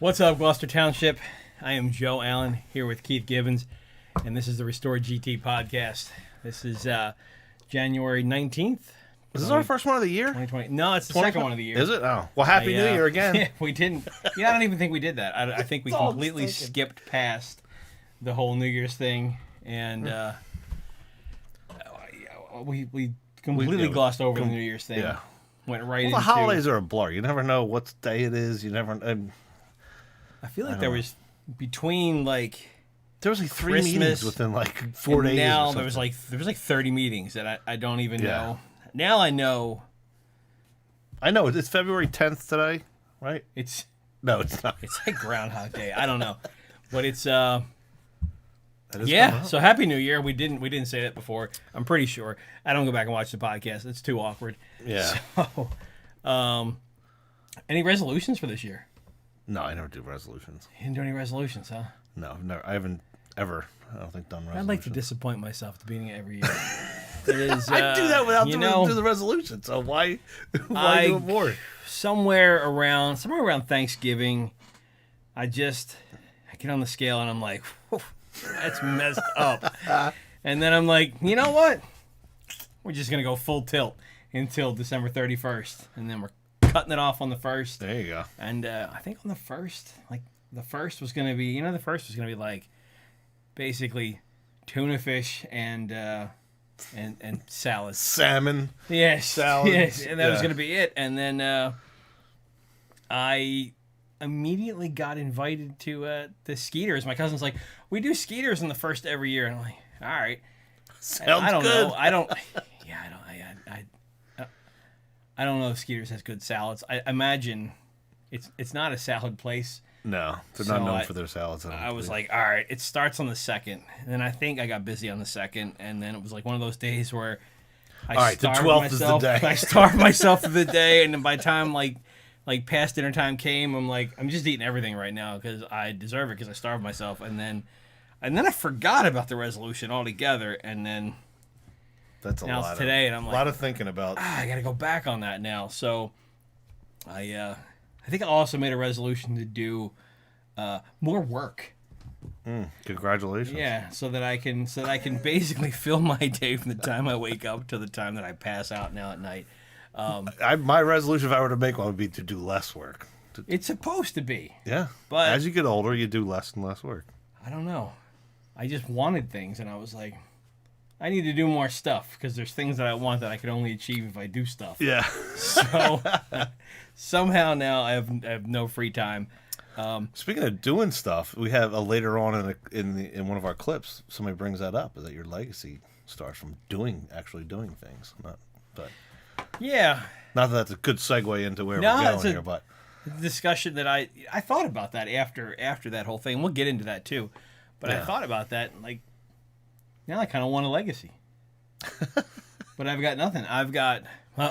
What's up, Gloucester Township? I am Joe Allen here with Keith Gibbons, and this is the Restored GT podcast. This is January 19th. Is this our first one of the year? 2020. No, it's the second one of the year. Is it? Oh. Well, Happy New Year again. Yeah, we didn't. Yeah, I don't even think we did that. I think we completely skipped past the whole New Year's thing, and we completely glossed over the New Year's thing. Yeah. Went right the holidays are a blur. You never know what day it is. You never... I feel like there was between there was like three Christmas meetings within like 4 days. Now there was like 30 meetings that I don't even know. Now I know. I know it's February 10th today, right? No, it's not. It's like Groundhog Day. I don't know, but it's So Happy New Year. We didn't say that before. I'm pretty sure. I don't go back and watch the podcast. It's too awkward. Yeah. So, any resolutions for this year? No, I never do resolutions. You didn't do any resolutions, huh? No, never. I haven't ever. I don't think done resolutions. I'd like to disappoint myself at the beginning of every year. It is, I do that without doing the resolution. So why do it more? Somewhere around Thanksgiving, I get on the scale and I'm like, that's messed up. And then I'm like, you know what? We're just gonna go full tilt until December 31st, and then we're cutting it off on the 1st. There you go. And I think on the 1st, the first was gonna be, like basically tuna fish and salads. Salmon. Yes. Salads. Yes. And that was gonna be it. And then I immediately got invited to the Skeeters. My cousin's like, we do Skeeters on the 1st every year, and I'm like, all right. Sounds I don't good. know. I don't know if Skeeters has good salads. I imagine it's not a salad place. No, they're not known for their salads. I was like, all right, it starts on the 2nd. And then I think I got busy on the 2nd, and then it was like one of those days where I the 12th is the day. I starved myself for the day, and then by the time like past dinner time came, I'm just eating everything right now because I deserve it because I starved myself, and then I forgot about the resolution altogether, and then that's a lot today, and I'm like, a lot of thinking about. I got to go back on that now. So I think I also made a resolution to do more work. Congratulations. Yeah, so that I can basically fill my day from the time I wake up to the time that I pass out now at night. My resolution, if I were to make one, would be to do less work. It's supposed to be. Yeah, but as you get older, you do less and less work. I don't know. I just wanted things, and I was like, I need to do more stuff because there's things that I want that I could only achieve if I do stuff. Yeah. So somehow now I have no free time. Speaking of doing stuff, we have later on in one of our clips, somebody brings that up, is that your legacy starts from actually doing things. Yeah. Not that that's a good segue into where we're going here, but discussion that I thought about that after that whole thing. We'll get into that too. But I thought about that, and now I kind of want a legacy. But I've got nothing. I've got a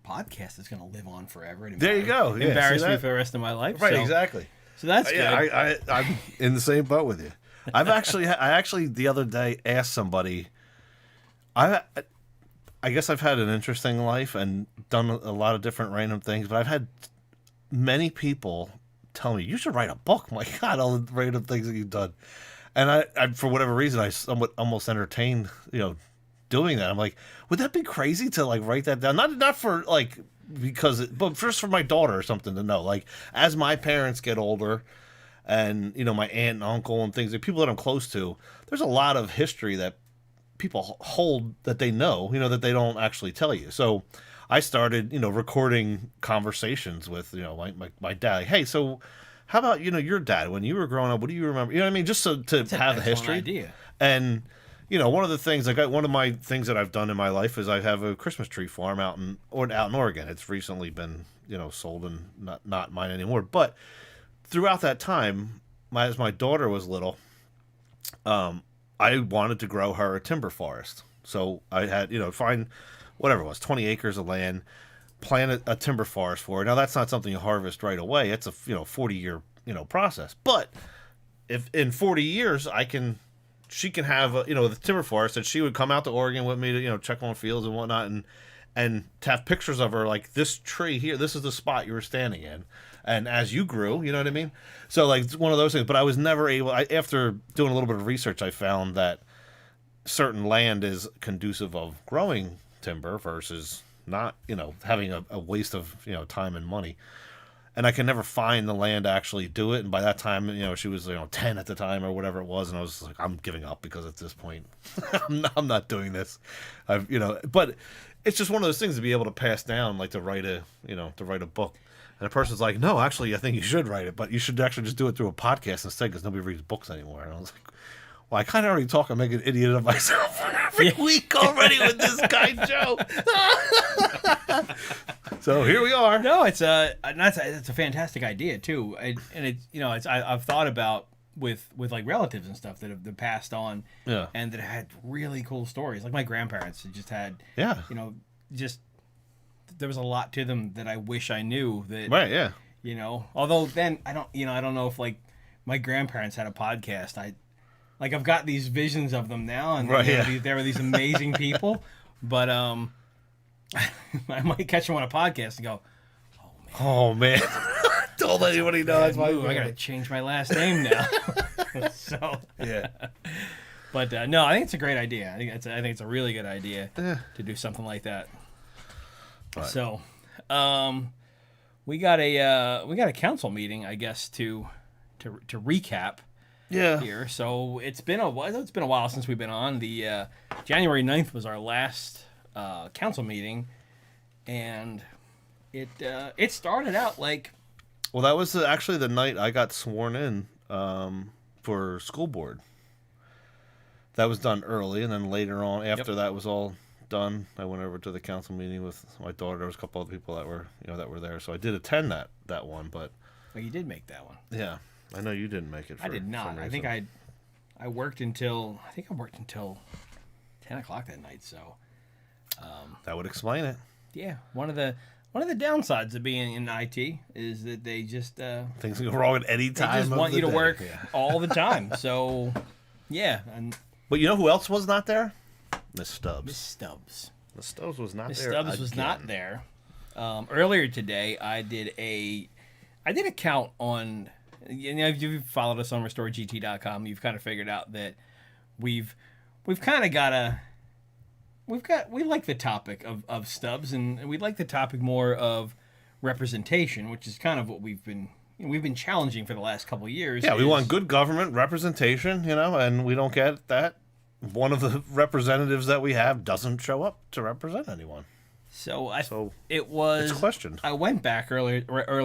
podcast that's going to live on forever. There you go. Yeah, embarrass me for the rest of my life. Right, exactly. So that's good. I'm in the same boat with you. I actually the other day asked somebody. I guess I've had an interesting life and done a lot of different random things, but I've had many people tell me, you should write a book. My God, all the random things that you've done. And I for whatever reason, I somewhat almost entertained, doing that. I'm like, would that be crazy to write that down? Not for but just for my daughter or something to know. As my parents get older, and my aunt and uncle and things, people that I'm close to, there's a lot of history that people hold that they know, that they don't actually tell you. So I started, recording conversations with, my dad. Like, hey, so how about, your dad when you were growing up? What do you remember? You know what I mean? Just to have a history. Idea. And, one of the things, one of my things that I've done in my life is I have a Christmas tree farm out in Oregon. It's recently been, sold and not mine anymore. But throughout that time, as my daughter was little, I wanted to grow her a timber forest. So I had, find whatever it was, 20 acres of land, plant a timber forest for her. Now, that's not something you harvest right away. It's a 40-year process. But if in 40 years she can have the timber forest, that she would come out to Oregon with me to check on fields and whatnot, and to have pictures of her, like, this tree here, this is the spot you were standing in. And as you grew, you know what I mean? So, like, it's one of those things. But I was never able, after doing a little bit of research, I found that certain land is conducive of growing timber versus not, having a waste of, time and money. And I can never find the land to actually do it. And by that time, she was, 10 at the time or whatever it was. And I was like, I'm giving up, because at this point, I'm not doing this. But it's just one of those things to be able to pass down, like to write a book. And a person's like, no, actually, I think you should write it, but you should actually just do it through a podcast instead, because nobody reads books anymore. And I was like, well, I kind of already talk and make an idiot of myself every week already with this guy, Joe. So here we are. No, it's a fantastic idea too, I've thought about with like relatives and stuff that have passed on, and that had really cool stories. Like my grandparents just had, just there was a lot to them that I wish I knew. That right, yeah. Although then I don't know if like my grandparents had a podcast. I've got these visions of them now, and they were these amazing people, but I might catch them on a podcast and go, oh man, don't let anybody know that's my. I gotta change my last name now. So yeah, but no, I think it's a great idea. I think it's a really good idea to do something like that. Right. So, we got a council meeting, I guess, to recap. Yeah. Here, so it's been a while since we've been on. The January 9th was our last council meeting, and it started out like. Well, that was actually the night I got sworn in for school board. That was done early, and then later on, after that was all done, I went over to the council meeting with my daughter. There was a couple other people that were there, so I did attend that one. But you did make that one. Yeah, I know you didn't make it. I did not. I think I worked until 10 o'clock that night. So that would explain it. Yeah, one of the downsides of being in IT is that they just things can go wrong at any time. They just want you to work all the time. So yeah, but you know who else was not there? Miss Stubbs. Miss Stubbs was not there. Miss Stubbs was not there. Earlier today, I did a count on. If you've followed us on RestoreGT.com, you've kind of figured out that we've kind of got we like the topic of Stubbs, and we like the topic more of representation, which is kind of what we've been challenging for the last couple of years. Yeah, we want good government representation, and we don't get that. One of the representatives that we have doesn't show up to represent anyone. So it was it's questioned. I went back earlier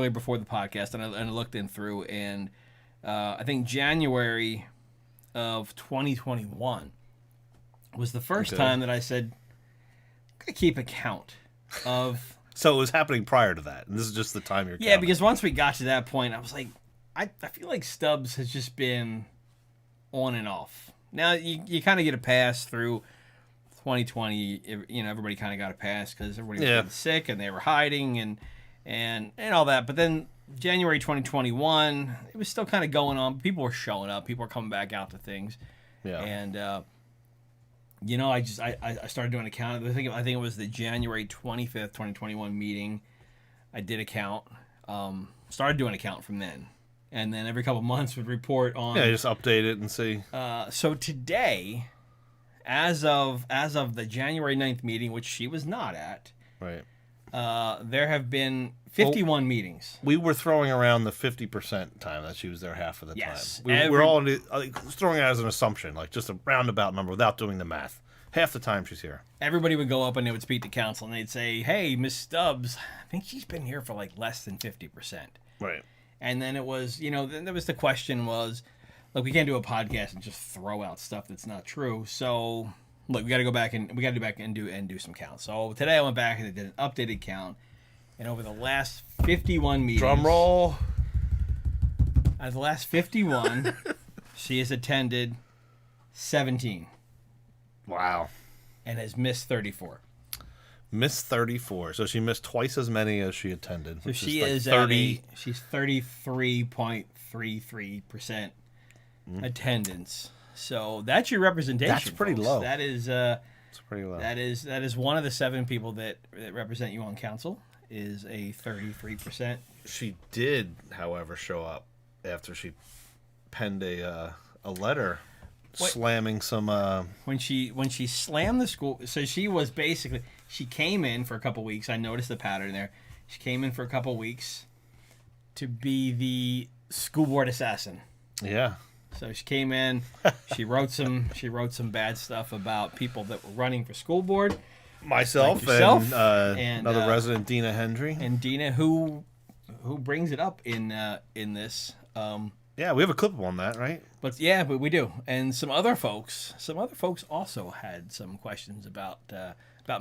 before the podcast, and I looked through, and I think January of 2021 was the first time that I said, I'm going to keep a count of. So it was happening prior to that, and this is just the time you're. Yeah, counting. Because once we got to that point, I was like, I feel like Stubbs has just been on and off. Now you kind of get a pass through 2020. Everybody kind of got a pass because everybody was sick and they were hiding and all that. But then January 2021, it was still kind of going on. People were showing up. People were coming back out to things. Yeah. And I started doing a count. I think it was the January 25th, 2021 meeting. I did a count. Started doing a count from then. And then every couple months would report on. Yeah, just update it and see. So today, as of the January 9th meeting, which she was not at, right? There have been 51 meetings. We were throwing around the 50% time that she was there half of the time. We're all throwing it as an assumption, like just a roundabout number without doing the math. Half the time she's here. Everybody would go up and they would speak to council, and they'd say, "Hey, Miss Stubbs, I think she's been here for like less than 50%." Right. And then it was, then there was the question was, look, we can't do a podcast and just throw out stuff that's not true. So, look, we got to go back and do some counts. So today I went back and I did an updated count, and over the last 51 meetings, drum roll. Out of the last 51, she has attended 17. Wow. And has missed 34. Missed 34. So she missed twice as many as she attended. So she is 30. She's 33.33% attendance. So that's your representation. That's pretty folks. low. That is. It's pretty low. That is one of the 7 people that represent you on council is a 33%. She did, however, show up after she penned a letter slamming some. When she slammed the school, so she came in for a couple weeks. I noticed the pattern there. She came in for a couple weeks to be the school board assassin. Yeah. So she came in. She wrote some bad stuff about people that were running for school board. Myself like yourself, and another resident, Dina Hendry. And Dina, who brings it up in this. Yeah, we have a clip on that, right? But we do. And some other folks also had some questions about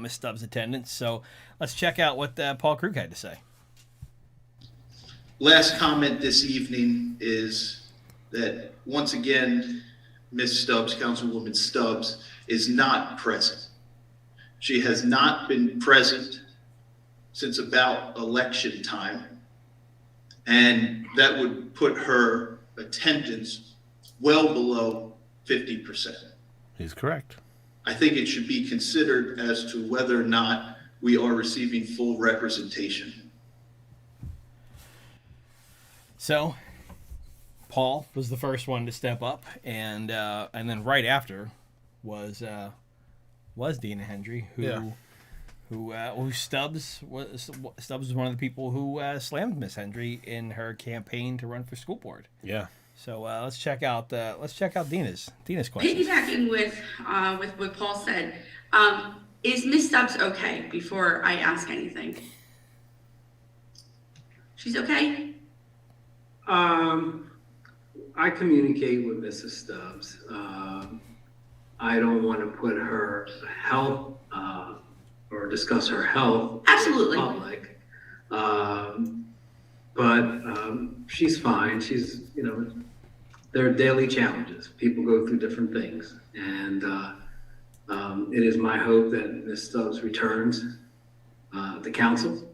Miss Stubbs' attendance. So let's check out what Paul Krug had to say. Last comment this evening is that once again, Ms. Stubbs, Councilwoman Stubbs, is not present. She has not been present since about election time, and that would put her attendance well below 50%. He's correct. I think it should be considered as to whether or not we are receiving full representation. So, Paul was the first one to step up, and then right after was Dina Hendry, who Stubbs was one of the people who slammed Miss Hendry in her campaign to run for school board. Yeah. So let's check out Dina's question. Piggybacking with what Paul said, is Miss Stubbs okay? Before I ask anything, she's okay. I communicate with Mrs. Stubbs. I don't want to put her health or discuss her health Absolutely. in public. But she's fine. She's, there are daily challenges. People go through different things. And it is my hope that Ms. Stubbs returns to council.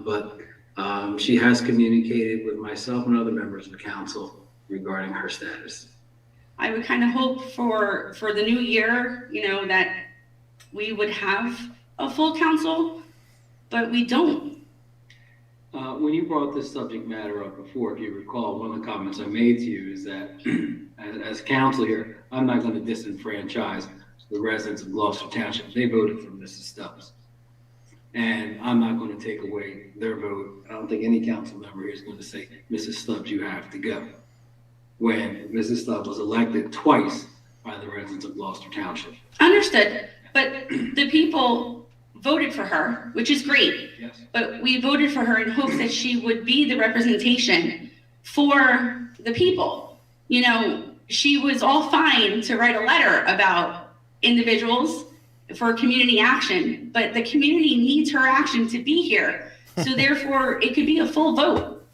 But she has communicated with myself and other members of the council regarding her status. I would kind of hope for the new year, that we would have a full council, but we don't. When you brought this subject matter up before, if you recall, one of the comments I made to you is that as council here, I'm not going to disenfranchise the residents of Gloucester Township. They voted for Mrs. Stubbs. And I'm not going to take away their vote. I don't think any council member here is going to say, Mrs. Stubbs, you have to go. When Mrs. Stubbs was elected twice by the residents of Gloucester Township. Understood. But the people voted for her, which is great. Yes. But we voted for her in hopes that she would be the representation for the people. She was all fine to write a letter about individuals for community action, but the community needs her action to be here. So therefore, it could be a full vote.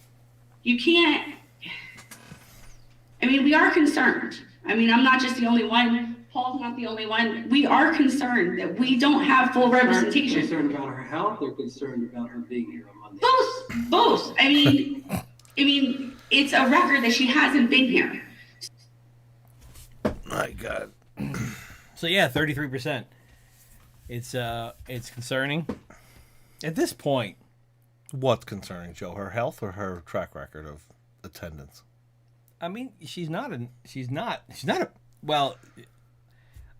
You can't, we are concerned. I'm not just the only one. Paul's not the only one. We are concerned that we don't have full representation. They're concerned about her health. They're concerned about her being here on Monday. Both. It's a record that she hasn't been here. My God. So yeah, 33%. It's concerning. At this point, What's concerning, Joe? Her health or her track record of attendance? she's not a. Well,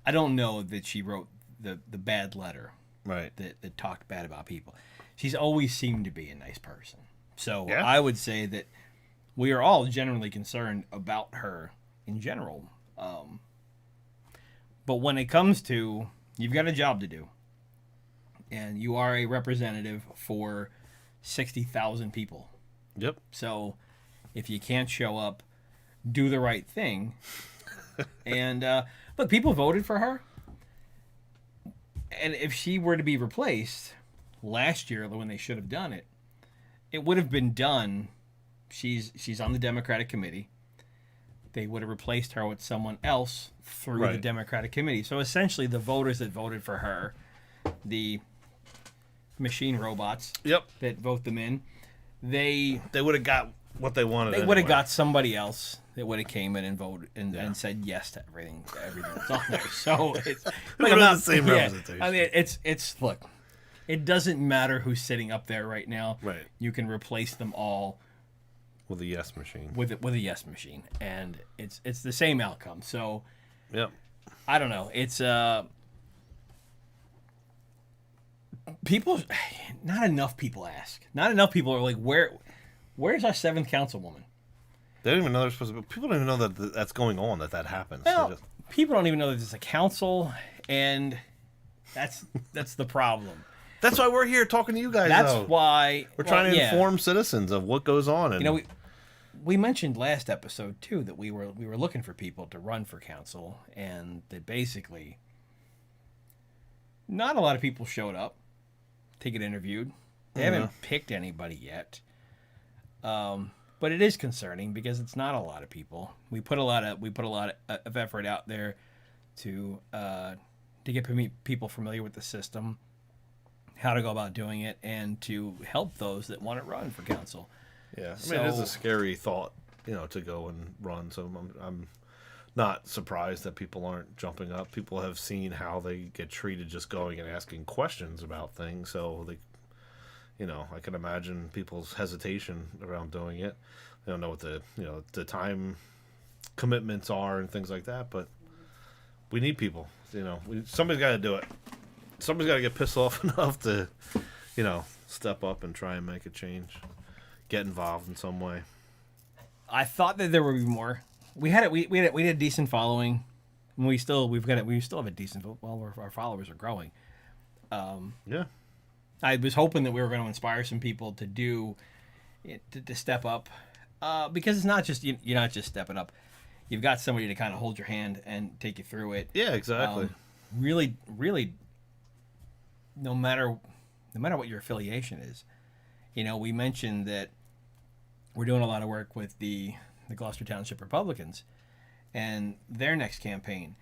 I don't know that she wrote the bad letter, Right. that talked bad about people. She's always seemed to be a nice person. So Yeah. I would say that we are all generally concerned about her in general. But when it comes to, you've got a job to do, and you are a representative for 60,000 people. Yep. So if you can't show up, do the right thing. And look, people voted for her. And if she were to be replaced last year, when they should have done it, it would have been done. She's on the Democratic committee. They would have replaced her with someone else through the Right. Democratic committee. So essentially, the voters that voted for her, the machine robots Yep. that vote them in, they They would have got what they wanted. would have anyway. got somebody else. that would have came in and voted and said yes to everything that's on there. So it's We're not the same representation. I mean, it's look, it doesn't matter who's sitting up there right now. Right. You can replace them all With a yes machine. with a yes machine, and it's the same outcome. So Yep. I don't know. It's people. Not enough people ask. Not enough people are like, where's our 7th councilwoman? They don't even know they're supposed to. People don't even know that that's going on. That happens. Well, They just- people don't even know that there's a council, and that's the problem. that's why we're here talking to you guys. That's though. why We're trying to inform citizens of what goes on. And You know, we mentioned last episode too that we were looking for people to run for council, and that basically not a lot of people showed up to get interviewed. They haven't picked anybody yet. But it is concerning because it's not a lot of people. We put a lot of effort out there to get people familiar with the system, how to go about doing it, and to help those that want to run for council. yeah, I mean, it is So- a scary thought, to go and run. So I'm not surprised that people aren't jumping up. People have seen how they get treated just going and asking questions about things. So they, I can imagine people's hesitation around doing it. They don't know what the time commitments are and things like that. But we need people. Somebody's got to do it. Somebody's got to get pissed off enough to, step up and try and make a change, get involved in some way. I thought that there would be more. We had a decent following. And we still have a decent. Well, our followers are growing. Yeah. I was hoping that we were going to inspire some people to do to step up, because it's not just you're not just stepping up. You've got somebody to kind of hold your hand and take you through it. Yeah, exactly. Really, no matter what your affiliation is, we mentioned that we're doing a lot of work with the Gloucester Township Republicans and their next campaign,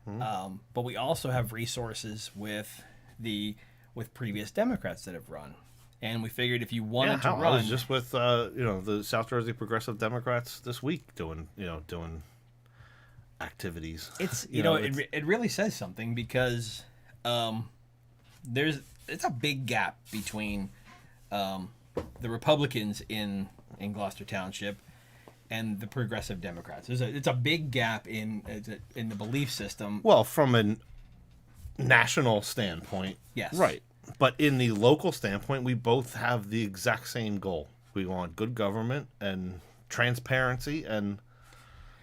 but we also have resources with previous Democrats that have run, and we figured if you wanted to run, I was just with the South Jersey Progressive Democrats this week doing activities. it's it really says something because it's a big gap between the Republicans in Gloucester Township and the Progressive Democrats. It's a big gap in the belief system. Well, from a national standpoint, Yes. right. But in the local standpoint, we both have the exact same goal. We want good government and transparency and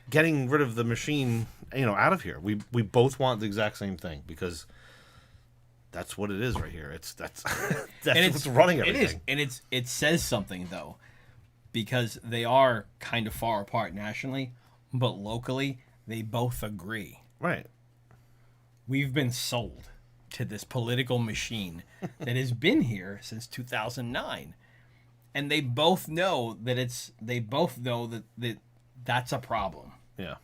getting rid of the machine, out of here. We both want the exact same thing because that's what it is right here. That's what's running everything. It is, and it says something though, because they are kind of far apart nationally, but locally they both agree. Right. We've been sold to this political machine that has been here since 2009, and they both know that that's a problem. Yeah.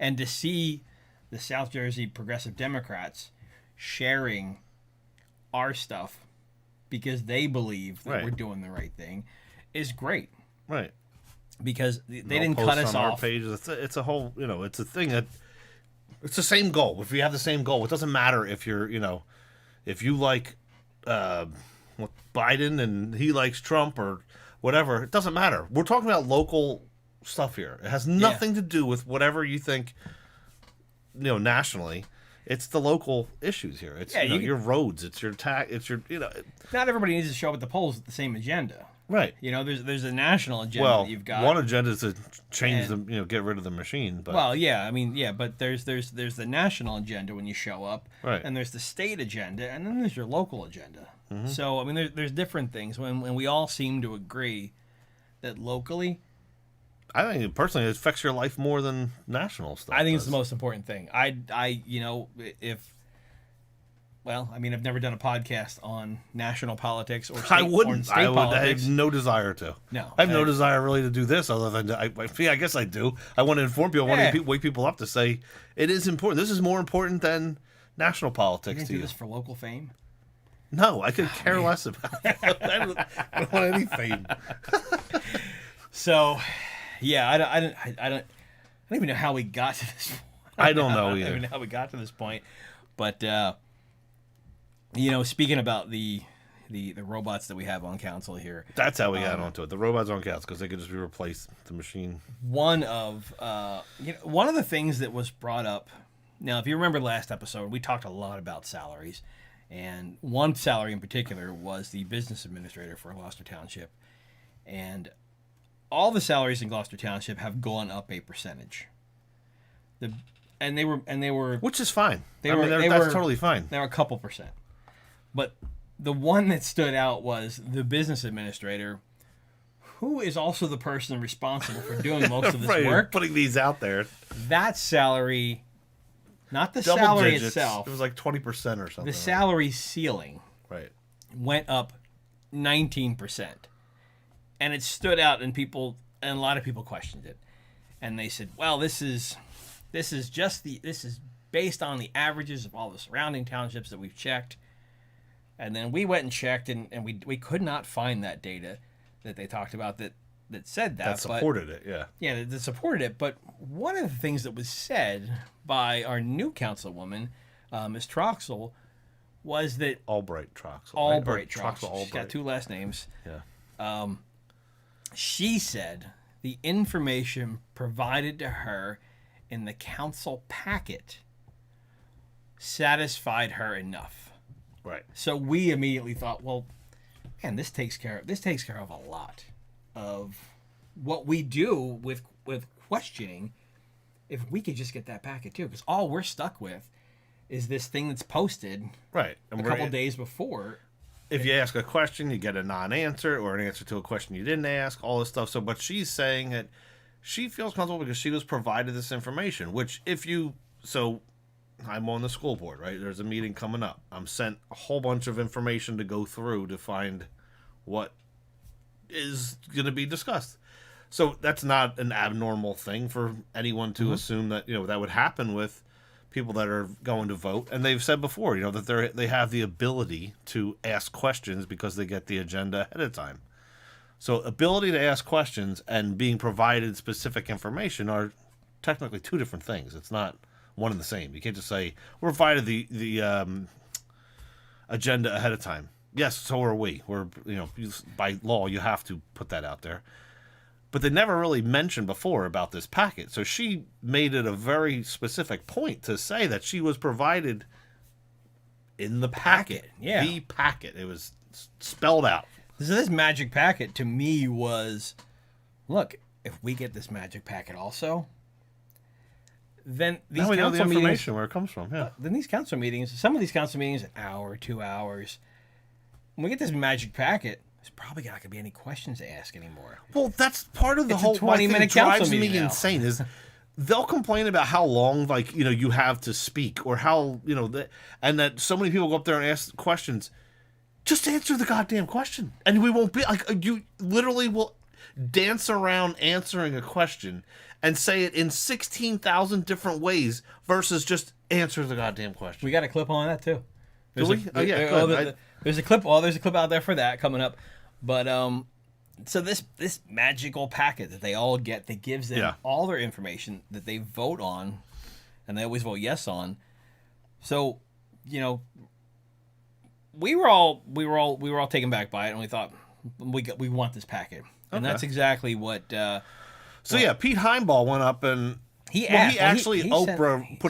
And to see the South Jersey Progressive Democrats sharing our stuff because they believe that Right. we're doing the right thing is great. Right. Because they All didn't cut posts us on our off. page. It's a whole, it's a thing that it's the same goal. If we have the same goal, it doesn't matter if you're, if you like Biden and he likes Trump or whatever. It doesn't matter. We're talking about local stuff here. It has nothing to do with whatever you think, nationally. It's the local issues here. It's your roads. It's your it's your Not everybody needs to show up at the polls with the same agenda. right. There's a national agenda Well, that you've got. one agenda is to change get rid of the machine. But Well, yeah, I mean, yeah, but there's the national agenda when you show up, Right. and there's the state agenda, and then there's your local agenda. Mm-hmm. So, I mean, there's different things. When we all seem to agree that locally, I think personally it affects your life more than national stuff. I think it's does. the most important thing. I've never done a podcast on national politics or state, I or wouldn't. state I politics. have no desire to. No, I have no desire really to do this other than I guess I do. I want to inform people. I want to wake people up to say it is important. This is more important than national You're politics gonna to do you. this for local fame? No, I could care less about that. I don't want any fame. So, yeah, don't even know how we got to this point. I don't know I don't either. even know how we got to this point. But, speaking about the robots that we have on council here, That's how we got onto it. The robots on council, because they could just be replaced. The machine. one of the things that was brought up. Now, if you remember last episode, we talked a lot about salaries, and one salary in particular was the business administrator for Gloucester Township, and all the salaries in Gloucester Township have gone up a percentage. They were Which is fine. They That's were totally fine. They were a couple percent, but the one that stood out was the business administrator, who is also the person responsible for doing most of this Right, work. putting these out there. That salary, not the Double salary digits. itself, It was like 20% or something. the salary ceiling Right. went up 19%. And it stood out, and a lot of people questioned it. And they said, well, this is based on the averages of all the surrounding townships that we've checked. And then we went and checked, and we could not find that data that they talked about that said that. That supported it, yeah. Yeah, that supported it. But one of the things that was said by our new councilwoman, Ms. Troxel, was that Albright Troxel. Albright Right? Or Troxel. She's Albright. got two last names. Yeah. She said the information provided to her in the council packet satisfied her enough. Right. So we immediately thought, well, man, this takes care of a lot of what we do with questioning. If we could just get that packet too, because all we're stuck with is this thing that's posted Right. a couple days before. If you ask a question, you get a non-answer or an answer to a question you didn't ask, all this stuff. So, but she's saying that she feels comfortable because she was provided this information, which so I'm on the school board, right? There's a meeting coming up. I'm sent a whole bunch of information to go through to find what is going to be discussed. So that's not an abnormal thing for anyone to assume that, that would happen with people that are going to vote. And they've said before, that they have the ability to ask questions because they get the agenda ahead of time. So ability to ask questions and being provided specific information are technically two different things. It's not one and the same. You can't just say, we're provided the agenda ahead of time. Yes, so are we. By law, you have to put that out there. But they never really mentioned before about this packet. So she made it a very specific point to say that she was provided in the packet. Yeah. The packet. It was spelled out. So this magic packet to me was, look, if we get this magic packet also, then these Now we know the council information meetings, where it comes from. Yeah. then these council meetings, some of these council meetings, an hour, 2 hours. When we get this magic packet, there's probably not going to be any questions to ask anymore. Well, that's part of the It's a whole 20-minute thing that council drives me meeting now. insane is they'll complain about how long you have to speak or how and that so many people go up there and ask questions. Just answer the goddamn question, and we won't be you literally will dance around answering a question and say it in 16,000 different ways versus just answer the goddamn question. We got a clip on that too. Do we? Oh, yeah, good. There's a clip. Oh, there's a clip out there for that coming up. But so this magical packet that they all get that gives them all their information that they vote on, and they always vote yes on. So, we were all taken back by it, and we thought we want this packet, and that's exactly what. Pete Heimbaugh went up and he put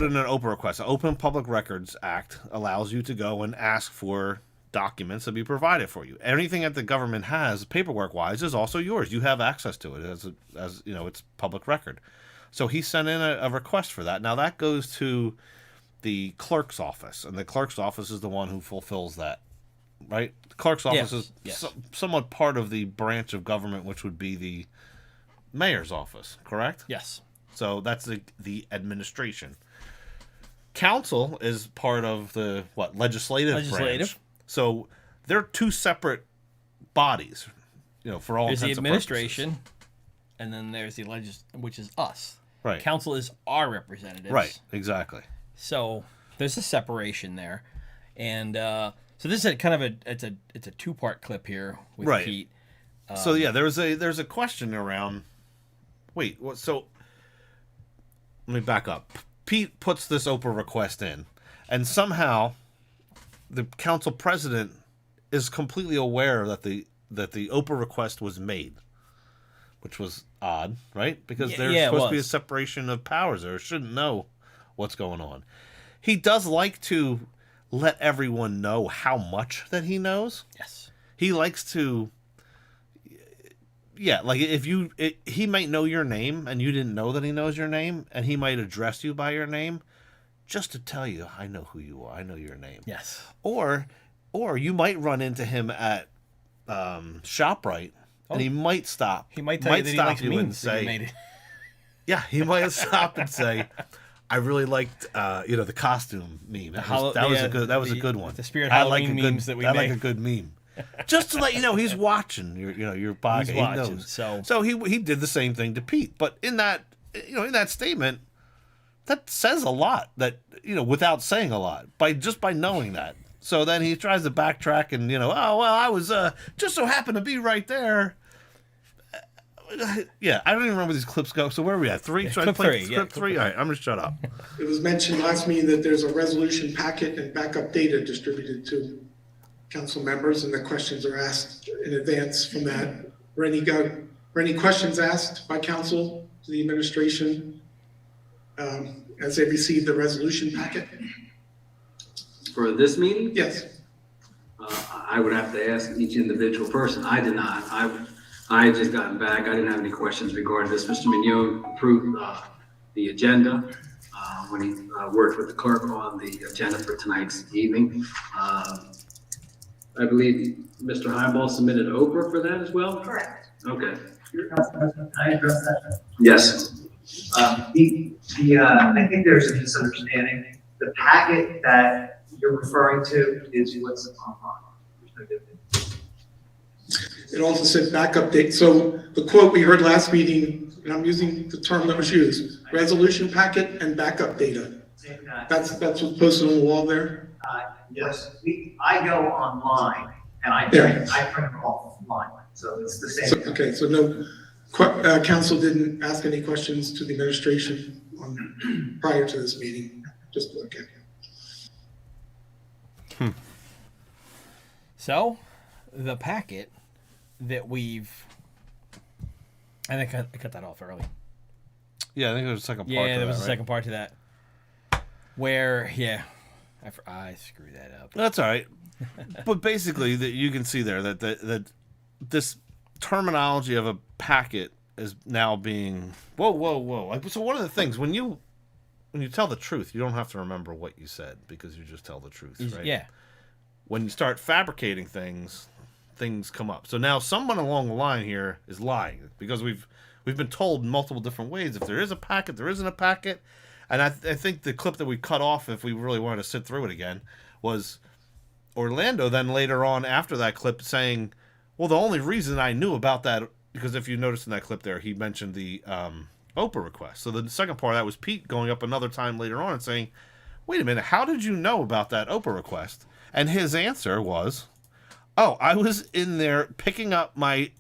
in an Oprah request. The Open Public Records Act allows you to go and ask for documents to be provided for you. Anything that the government has, paperwork-wise, is also yours. You have access to it as it's public record. So he sent in a request for that. Now that goes to the clerk's office, and the clerk's office is the one who fulfills that, right? The clerk's office is somewhat part of the branch of government, which would be the mayor's office, correct? Yes. So that's the administration. Council is part of the legislative branch. So they're two separate bodies, for all there's the intents and administration, purposes. And then there's the which is us. Right. Council is our representatives. Right. Exactly. So there's a separation there, and so this is kind of it's a 2-part clip here with Pete. So there's a question around. Wait, what? So let me back up. Pete puts this Oprah request in, and somehow the council president is completely aware that the Oprah request was made, which was odd, right? Because there's supposed to be a separation of powers there. Shouldn't know what's going on. He does like to let everyone know how much that he knows. Yes. He likes to, yeah, like if he might know your name and you didn't know that he knows your name, and he might address you by your name just to tell you, I know who you are. I know your name. Yes. Or you might run into him at ShopRite, and he might stop. He might tell you that he likes memes and say, made it. Yeah, he might stop and say, I really liked the costume meme. That was a good one. The Spirit Halloween memes that we made. I like a good meme. Just to let you know, he's watching your pocket. He's watching. He knows. So he did the same thing to Pete. But in that statement, that says a lot. That without saying a lot, by knowing that. So then he tries to backtrack and I was just so happened to be right there. Yeah, I don't even remember these clips go. So where are we at? 3? So clip 3. Clip 3. All right, I'm gonna shut up. It was mentioned last meeting that there's a resolution packet and backup data distributed to council members, and the questions are asked in advance from that. Were any questions asked by council to the administration as they received the resolution packet? For this meeting? Yes. I would have to ask each individual person. I did not. I had just gotten back. I didn't have any questions regarding this. Mr. Mignone approved the agenda when he worked with the clerk on the agenda for tonight's evening. I believe Mr. Highball submitted Oprah for that as well? Correct. Okay. Can I address that? Yes. I think there's a misunderstanding. The packet that you're referring to is what's online. There's no difference. It also said backup date. So the quote we heard last meeting, and I'm using the term that was used, resolution packet and backup data. That's what's posted on the wall there? Yes, I go online and I print offline, so it's the same. Okay, so no, council didn't ask any questions to the administration prior to this meeting. Just okay. So, the packet that I think I cut that off early. Yeah, I think there was a second part. Yeah, to there was that, a right? second part to that. Where, I screwed that up. That's all right. But basically, that you can see there that this terminology of a packet is now being whoa. Like, so one of the things when you tell the truth, you don't have to remember what you said because you just tell the truth, right? Yeah. When you start fabricating things come up. So now someone along the line here is lying because we've been told in multiple different ways if there is a packet, there isn't a packet. And I think the clip that we cut off, if we really wanted to sit through it again, was Orlando then later on after that clip saying, well, the only reason I knew about that, because if you notice in that clip there, he mentioned the Oprah request. So the second part of that was Pete going up another time later on and saying, wait a minute, how did you know about that Oprah request? And his answer was, oh, I was in there picking up my,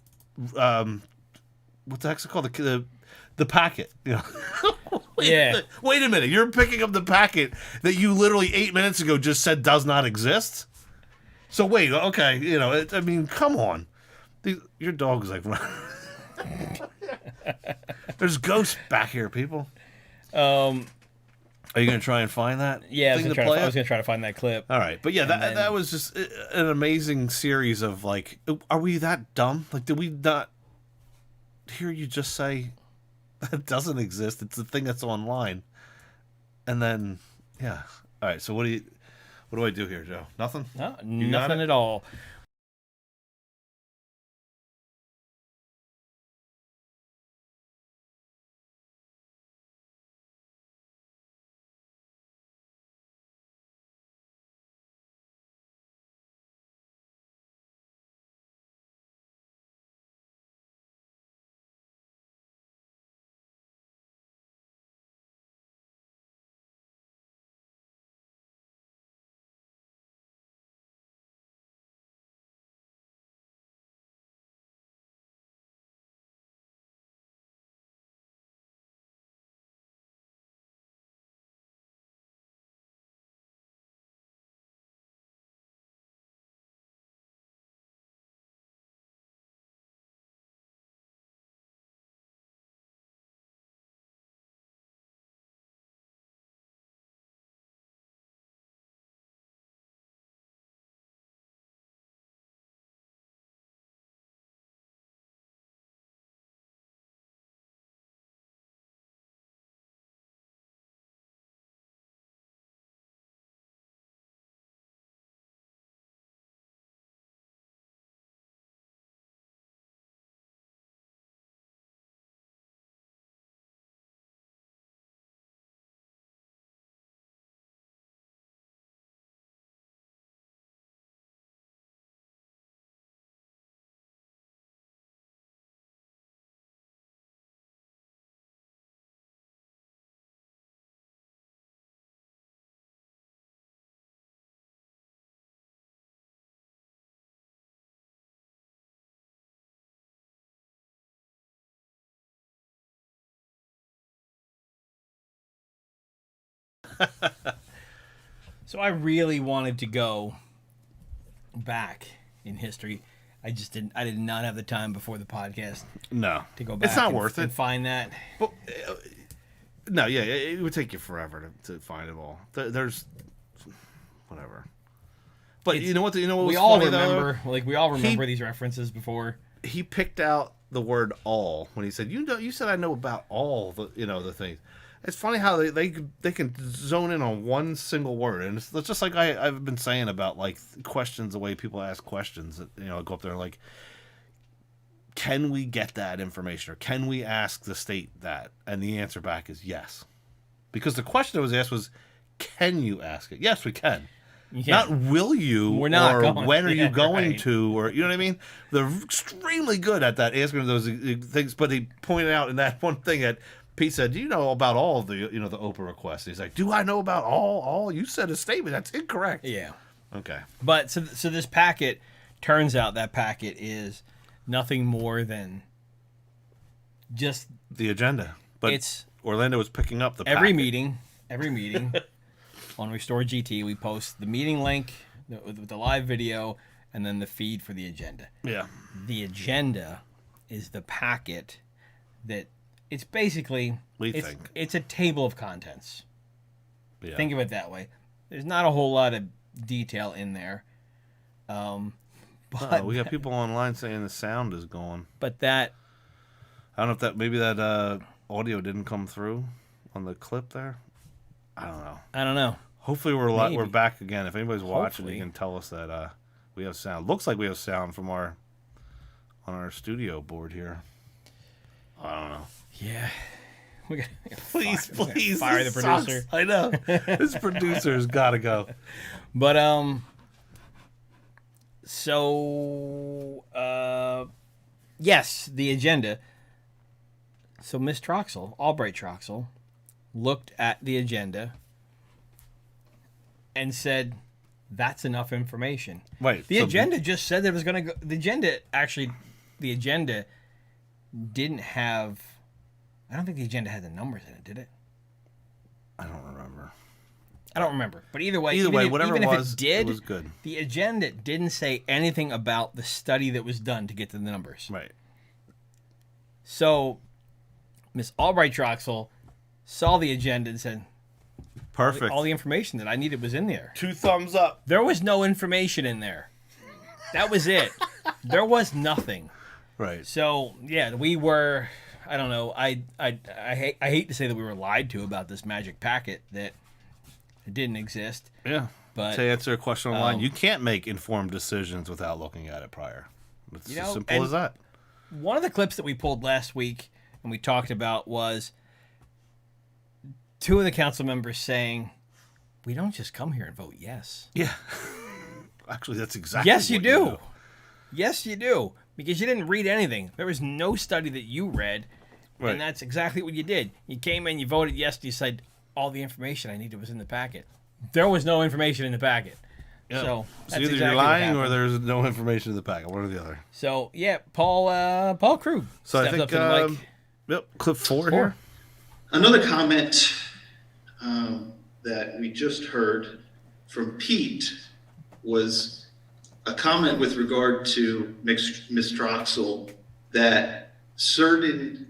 what the heck's it called? The packet, Wait a minute. You're picking up the packet that you literally 8 minutes ago just said does not exist? So wait, okay, I mean, come on. Your dog's like, there's ghosts back here, people. Are you going to try and find that? Yeah, I was going to try to find that clip. All right. But yeah, that was just an amazing series of like, are we that dumb? Like, did we not hear you just say that doesn't exist? It's the thing that's online. And then, yeah. All right. So what do I do here, Joe? Nothing? No, nothing at all. So I really wanted to go back in history. I just didn't. I did not have the time before the podcast No, to go back. It's not and, worth and it. find that. But, no, yeah, it would take you forever to find it all. There's whatever. But It's- you know what? You know what We was all funny, though? remember, we all remember these references before. He picked out the word "all" when he said, you said I know about all the the things." It's funny how they can zone in on one single word, and it's just like I've been saying about like questions, the way people ask questions. That, go up there and like, can we get that information, or can we ask the state that? And the answer back is yes, because the question that was asked was, can you ask it? Yes, we can. Yeah. Not will you, We're not or going. when are Yeah, you going right. to, or you know what I mean? They're extremely good at that, answering those things. But he pointed out in that one thing that Pete said, "Do you know about all of the the Oprah requests?" He's like, "Do I know about all? You said a statement that's incorrect." Yeah. Okay. But so this packet, turns out that packet is nothing more than just The agenda, but it's Orlando was picking up the every packet. meeting on Restore GT. We post the meeting link with the live video and then the feed for the agenda. Yeah. The agenda is the packet that it's basically We it's, think. it's a table of contents. Yeah. Think of it that way. There's not a whole lot of detail in there. But we got people online saying the sound is gone. but that I don't know if that audio didn't come through on the clip there. I don't know. Hopefully we're Maybe. we're back again. If anybody's watching, Hopefully. you can tell us that we have sound. Looks like we have sound from on our studio board here. I don't know. Yeah. We got Please, please, fire the this producer. sucks. I know this producer's got to go. But so yes, the agenda. So Miss Troxel, Albright Troxel, looked at the agenda and said, "That's enough information." Wait, The so- agenda just said that it was going to go. The agenda didn't have. I don't think the agenda had the numbers in it, did it? I don't remember. I don't remember. But either way, Either even way, if, whatever even it if was, it did, it was good. The agenda didn't say anything about the study that was done to get to the numbers. Right. So, Miss Albright Troxel saw the agenda and said, Perfect. all the information that I needed was in there. 2 thumbs up. There was no information in there. That was it. There was nothing. Right. So, yeah, we were, I don't know, I hate to say that we were lied to about this magic packet that it didn't exist. Yeah. But To answer a question online, um, you can't make informed decisions without looking at it prior. It's You as know, simple and- as that. one of the clips that we pulled last week and we talked about was 2 of the council members saying, "We don't just come here and vote yes." Yeah. Actually, that's exactly Yes, you what do. Yes, you do. Because you didn't read anything. There was no study that you read. Right. And that's exactly what you did. You came in, you voted yes, and you said, all the information I needed was in the packet. There was no information in the packet. Yeah. So, So that's either exactly you're what lying or happened. there's no information in the packet. One or the other. So, yeah, Paul Krug So I stepped think, up to the mic. Yep, clip 4 here. Another comment that we just heard from Pete was a comment with regard to Ms. Troxel that certain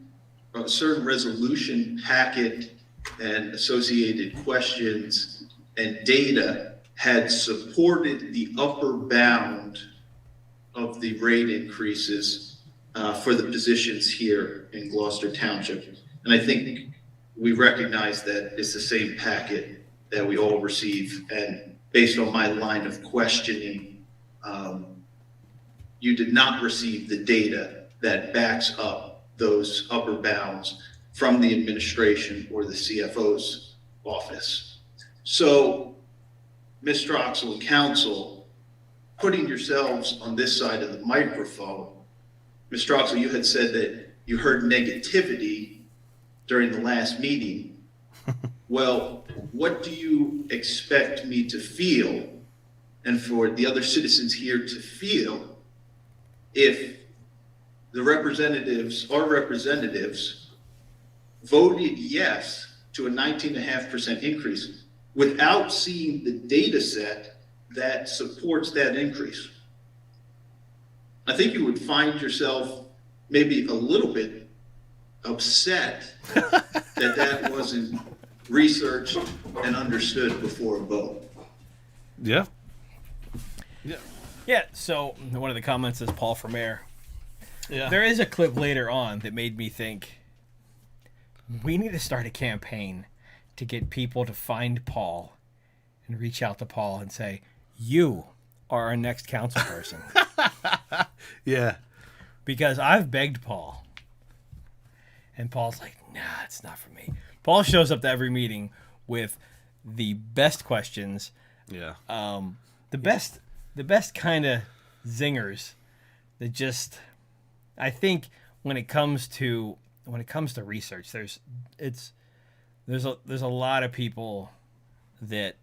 resolution packet and associated questions and data had supported the upper bound of the rate increases for the positions here in Gloucester Township. And I think we recognize that it's the same packet that we all receive. And based on my line of questioning, you did not receive the data that backs up those upper bounds from the administration or the CFO's office. So, Ms. Troxel and council, putting yourselves on this side of the microphone, Ms. Troxel, you had said that you heard negativity during the last meeting. Well, what do you expect me to feel, and for the other citizens here to feel, if the representatives, our representatives, voted yes to a 19.5% increase, without seeing the data set that supports that increase. I think you would find yourself maybe a little bit upset that that wasn't researched and understood before a vote. Yeah. Yeah, so one of the comments is Paul for mayor. Yeah. There is a clip later on that made me think we need to start a campaign to get people to find Paul and reach out to Paul and say, you are our next council person. Yeah. Because I've begged Paul. And Paul's like, nah, it's not for me. Paul shows up to every meeting with the best questions, Yeah. the best kind of zingers that just, I think when it comes to research, there's a lot of people that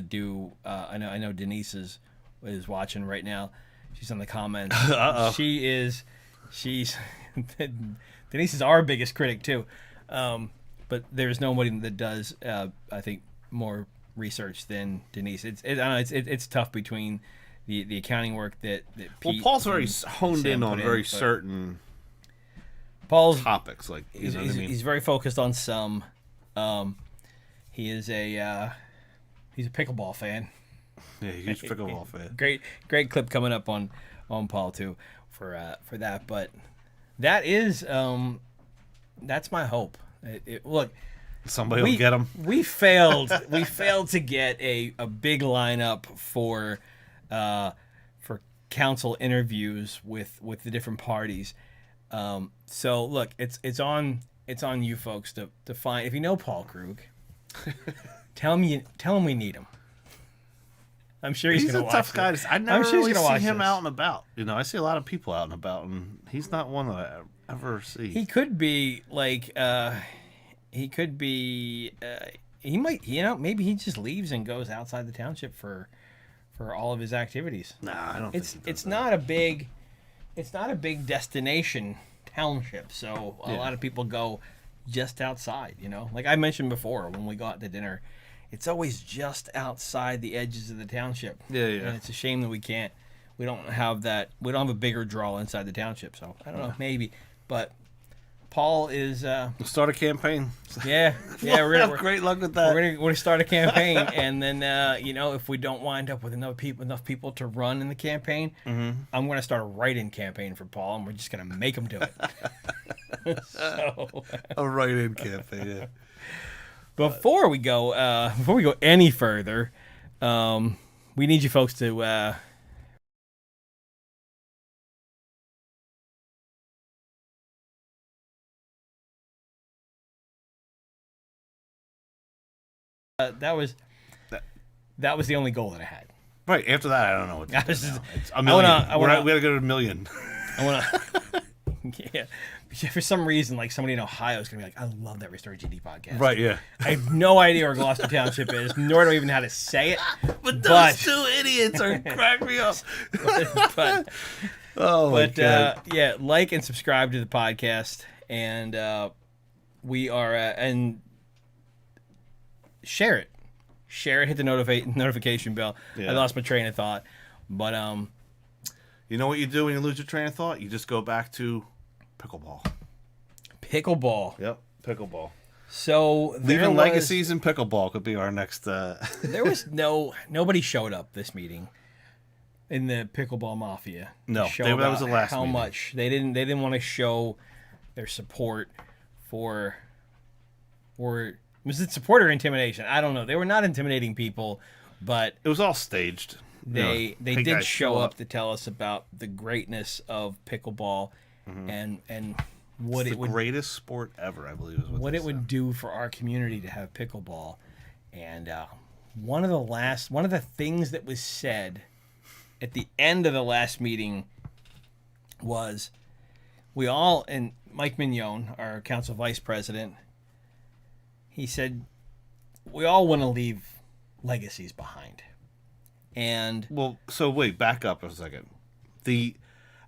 do. I know Denise is watching right now. She's in the comments. Uh-oh. She's Denise is our biggest critic too. But there's nobody that does I think more research than Denise. I don't know, it's tough between the accounting work that Pete Paul's very and honed Sam in on put very but certain Paul's topics, like you know what I mean. he's very focused on some. He is he's a pickleball fan. Yeah, huge pickleball fan. Great clip coming up on Paul too for that. But that is that's my hope. Look, Somebody will get him. We failed to get a big lineup for council interviews with the different parties. So look, it's on you folks to find, if you know Paul Krug, tell him we need him. I'm sure he's a gonna tough watch guy. this. I never sure he's really gonna see watch him this. out and about. You know, I see a lot of people out and about, and he's not one that I ever see. He could be like he could be he might, maybe he just leaves and goes outside the township for all of his activities. Nah, I don't. It's think he does it's that. not a big destination township, so a lot of people go just outside. Like I mentioned before, when we go out to dinner, it's always just outside the edges of the township. Yeah. And it's a shame that we don't have a bigger draw inside the township. So I don't know, maybe, but Paul is We'll start a campaign. we're Have gonna great luck with that. we're gonna start a campaign, and then if we don't wind up with enough people to run in the campaign, I'm gonna start a write-in campaign for Paul, and we're just gonna make him do it. So A write-in campaign. Yeah. before we go any further, we need you folks to. That was the only goal that I had. Right after that, I don't know what to do This is- now. It's a million. We gotta go to a million. I want to. Yeah. For some reason, like somebody in Ohio is going to be like, I love that Restore GD podcast. Right? Yeah. I have no idea where Gloucester Township is, nor do I even know how to say it. But those two idiots are crack me up. but Oh my God. yeah, like and subscribe to the podcast, and we are and share it. Hit the notification bell. Yeah. I lost my train of thought, but You know what you do when you lose your train of thought? You just go back to pickleball. pickleball. Yep, pickleball. So Leaving Legacies and pickleball could be our next. There was nobody showed up this meeting in the pickleball mafia. No, to show that was about the last how meeting. much they didn't want to show their support for was it support or intimidation? I don't know. They were not intimidating people, but It was all staged. they You know, hey did guys, show up to tell us about the greatness of pickleball and what It's it the would greatest sport ever, I believe, is what they it would said. do for our community to have pickleball. And one of the things that was said at the end of the last meeting was and Mike Mignon, our council vice president, he said, we all want to leave legacies behind. And Well, so wait, back up a second.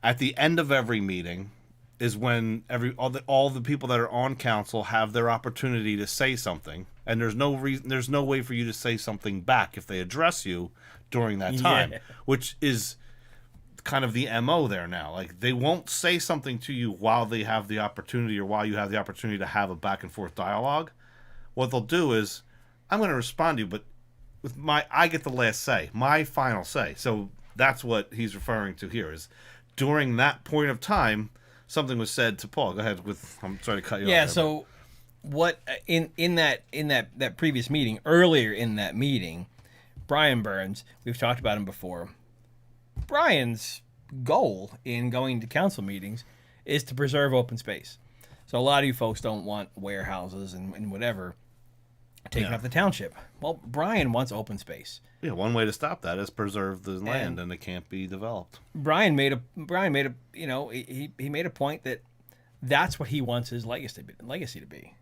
At the end of every meeting is when all the people that are on council have their opportunity to say something. And there's no reason, there's no way for you to say something back if they address you during that time, which is kind of the MO there now. Like, they won't say something to you while they have the opportunity, or while you have the opportunity to have a back and forth dialogue. What they'll do is, I'm going to respond to you, but with I get the last say, my final say. So that's what he's referring to here, is during that point of time, something was said to Paul. Go ahead I'm sorry to cut you off. Yeah, there, so what in that previous meeting, earlier in that meeting, Brian Burns, we've talked about him before. Brian's goal in going to council meetings is to preserve open space. So a lot of you folks don't want warehouses and whatever taking up the township. Well, Brian wants open space. Yeah, one way to stop that is preserve the land, and it can't be developed. Brian made a you know, he made a point that that's what he wants his legacy to be,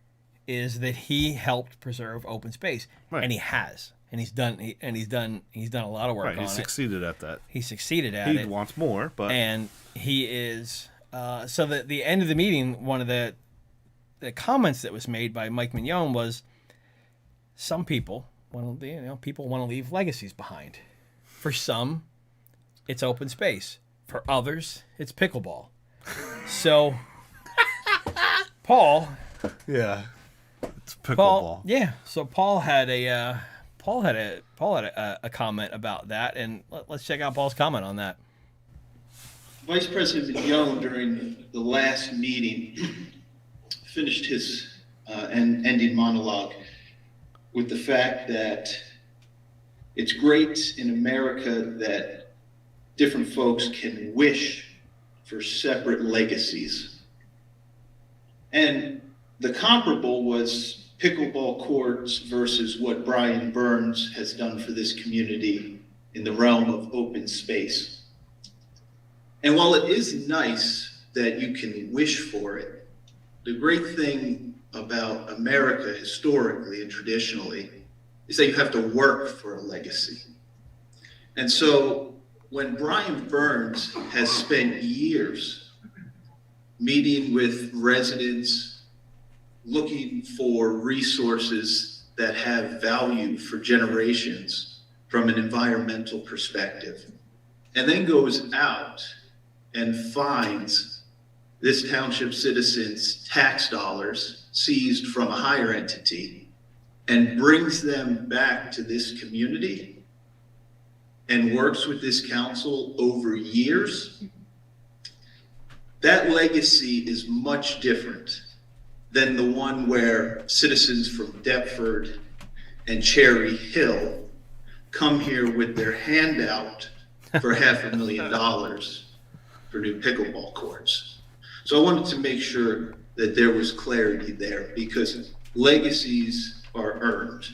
is that he helped preserve open space, and he has, and he's done a lot of work on it. He succeeded at that. He succeeded at it. He wants more, but and he is so that the end of the meeting, one of the comments that was made by Mike Mignon was, some people want to leave legacies behind. For some, it's open space. For others, it's pickleball. So, Paul. Yeah, it's pickleball. Paul, yeah. So Paul had a comment about that, and let's check out Paul's comment on that. Vice President Young, during the last meeting, finished his ending monologue with the fact that it's great in America that different folks can wish for separate legacies. And the comparable was pickleball courts versus what Brian Burns has done for this community in the realm of open space. And while it is nice that you can wish for it, the great thing about America historically and traditionally is that you have to work for a legacy. And so when Brian Burns has spent years meeting with residents, looking for resources that have value for generations from an environmental perspective, and then goes out and finds this township citizens' tax dollars seized from a higher entity and brings them back to this community and works with this council over years, that legacy is much different than the one where citizens from Deptford and Cherry Hill come here with their handout for $500,000 for new pickleball courts. So I wanted to make sure that there was clarity there, because legacies are earned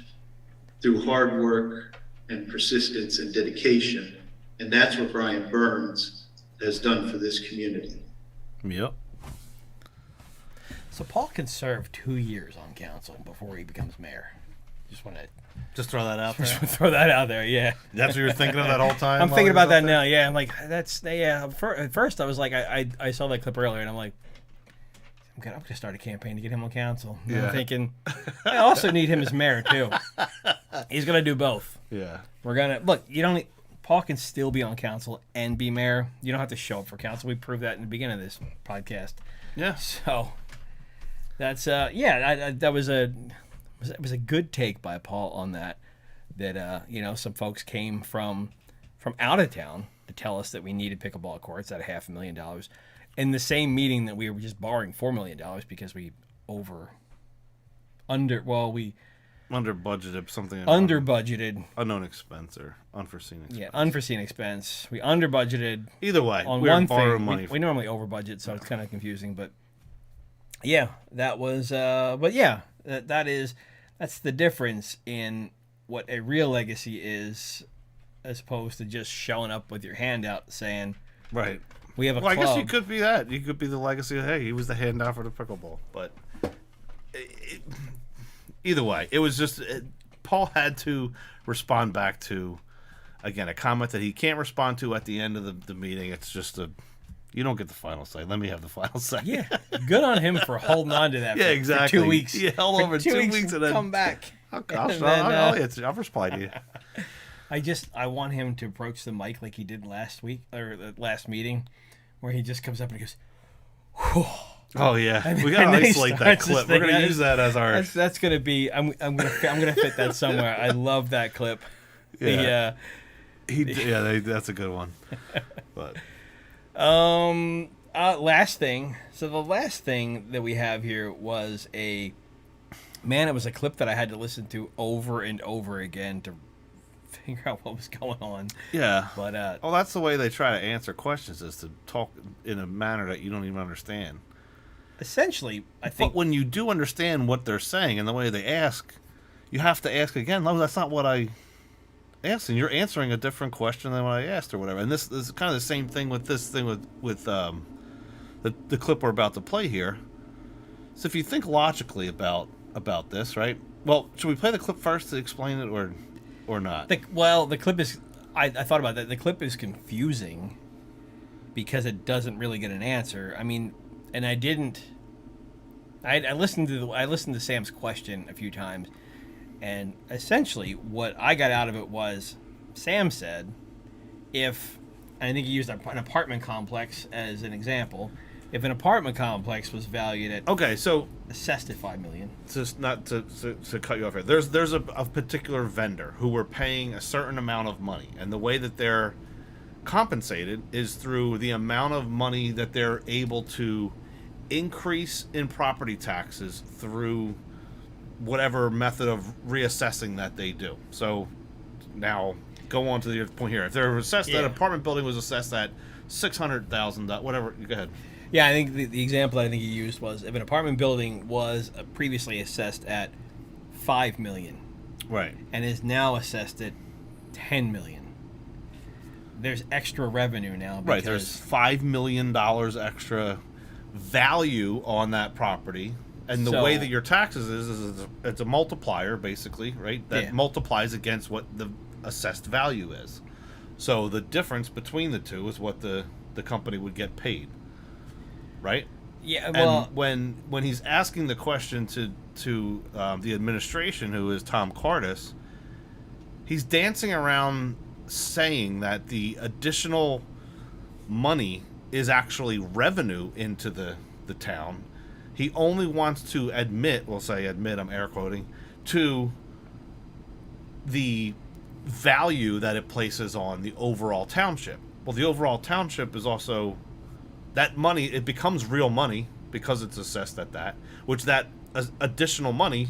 through hard work and persistence and dedication. And that's what Brian Burns has done for this community. Yep. So Paul can serve 2 years on council before he becomes mayor. Just want to throw that out there. throw that out there. Yeah. That's what you're thinking of that whole time. I'm thinking about that now. Yeah. I'm like, that's At first, I was like, I saw that clip earlier, and I'm like, I'm gonna start a campaign to get him on council. And I'm thinking, I also need him as mayor too. He's gonna do both. Yeah. We're gonna look. You don't. Paul can still be on council and be mayor. You don't have to show up for council. We proved that in the beginning of this podcast. Yeah. So that's that was a good take by Paul on that. That some folks came from out of town to tell us that we needed pickleball courts at $500,000. In the same meeting that we were just borrowing $4 million because we under budgeted something. Under budgeted. Unknown expense or unforeseen expense. Yeah, unforeseen expense. We under budgeted. Either way, on we one borrowing thing. Money. We normally over budget, so it's kind of confusing. But yeah, that was. But yeah, that's the difference in what a real legacy is, as opposed to just showing up with your hand out saying, right. We have a club. I guess you could be that. You could be the legacy of, hey, he was the handout for the pickleball. But either way, it was just Paul had to respond back to, again, a comment that he can't respond to at the end of the meeting. It's just you don't get the final say. Let me have the final say. Yeah, good on him for holding on to that. Yeah, exactly. For 2 weeks. Yeah, held over 2 weeks and then come back. I'll reply to you. I want him to approach the mic like he did last week or the last meeting, where he just comes up and he goes, whew. Oh yeah, And we gotta then he isolate that starts this clip. We're thing. gonna use that as our. That's gonna be. I'm gonna fit that somewhere. I love that clip. Yeah. That's a good one. But last thing. So the last thing that we have here was it was a clip that I had to listen to over and over again to figure out what was going on. yeah, But that's the way they try to answer questions, is to talk in a manner that you don't even understand. essentially, I think But when you do understand what they're saying and the way they ask, you have to ask again. No, that's not what I asked, and you're answering a different question than what I asked, or whatever. And this is kind of the same thing with this thing with the clip we're about to play here. So if you think logically about this, right? Well, should we play the clip first to explain it, or not? the clip is. I thought about that. The clip is confusing because it doesn't really get an answer. I mean, and I didn't. I listened to Sam's question a few times, and essentially what I got out of it was Sam said, if I think he used an apartment complex as an example. If an apartment complex was valued at assessed at $5 million. Just not to cut you off here. There's a particular vendor who we're paying a certain amount of money, and the way that they're compensated is through the amount of money that they're able to increase in property taxes through whatever method of reassessing that they do. So now go on to the point here. If they're assessed, that apartment building was assessed at $600,000, whatever. Go ahead. Yeah, I think the example I think he used was if an apartment building was previously assessed at $5 million, Right. and is now assessed at $10 million. There's extra revenue now. Right. There's $5 million extra value on that property, and the way that your taxes is it's a multiplier, basically, right? That multiplies against what the assessed value is. So the difference between the two is what the company would get paid. Right. Yeah. Well, and when he's asking the question to the administration, who is Tom Cardis, he's dancing around saying that the additional money is actually revenue into the town. He only wants to admit, I'm air quoting, to the value that it places on the overall township. Well, the overall township is also that money, it becomes real money because it's assessed at that, which that additional money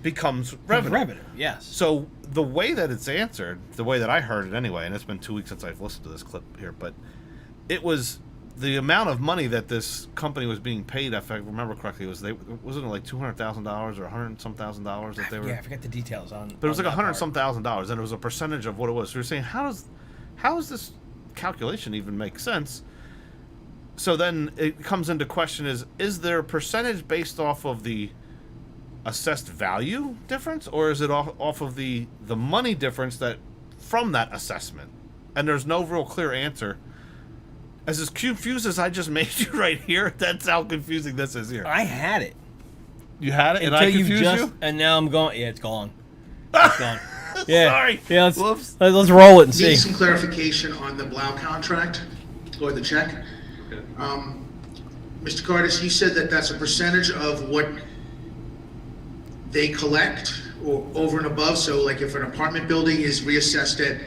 becomes revenue. Revenue, yes. So the way that it's answered, the way that I heard it anyway, and it's been 2 weeks since I've listened to this clip here, but it was the amount of money that this company was being paid, if I remember correctly, wasn't it like $200,000 or $100-some thousand that they were? Yeah, I forget the details on. But it was like $100-some thousand, and it was a percentage of what it was. So you're saying, how does this calculation even make sense? So then it comes into question: is there a percentage based off of the assessed value difference, or is it off of the money difference that from that assessment? And there's no real clear answer. As confused as I just made you right here, that's how confusing this is here. I had it. You had it, and Until I confused you? And now I'm going. Yeah, it's gone. It's gone. Yeah. Sorry. Yeah, Whoops. let's roll it and see. Need some clarification on the Blau contract or the check. Mr. Cardis, you said that that's a percentage of what they collect or over and above. So like if an apartment building is reassessed at,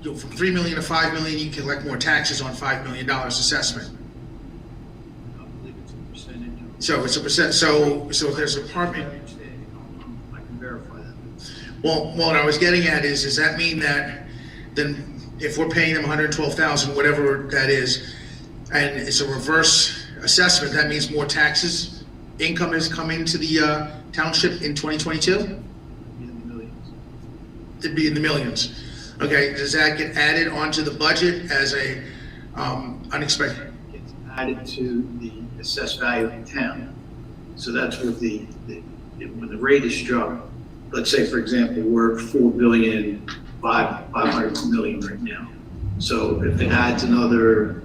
from 3 million to 5 million, you collect more taxes on $5 million assessment. I believe it's a percentage. So it's a percent, so if there's an apartment. I can verify that. Well, what I was getting at is, does that mean that then if we're paying them 112,000, whatever that is, and it's a reverse assessment, that means more taxes, income is coming to the township in 2022? In the millions. It'd be in the millions. Okay, does that get added onto the budget as a unexpected? It's added to the assessed value of the town. So that's what when the rate is struck, let's say, for example, we're 4,500 million right now. So if it adds another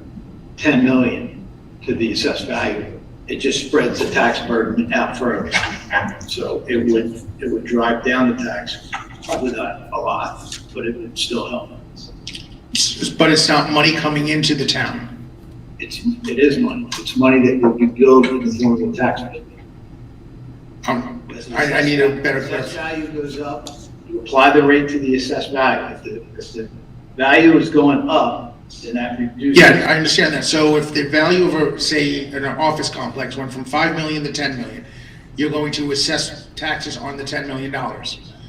10 million to the assessed value it just spreads the tax burden out further. So it would drive down the tax, probably not a lot, but it would still help. But it's not money coming into the town. It is money. It's money that will be billed in the form of a tax bill. I need a better Assessed clarification. value goes up, you apply the rate to the assessed value. If the value is going up, then that reduces. Yeah, I understand that. So if the value of say, an office complex went from 5 million to 10 million, you're going to assess taxes on the $10 million.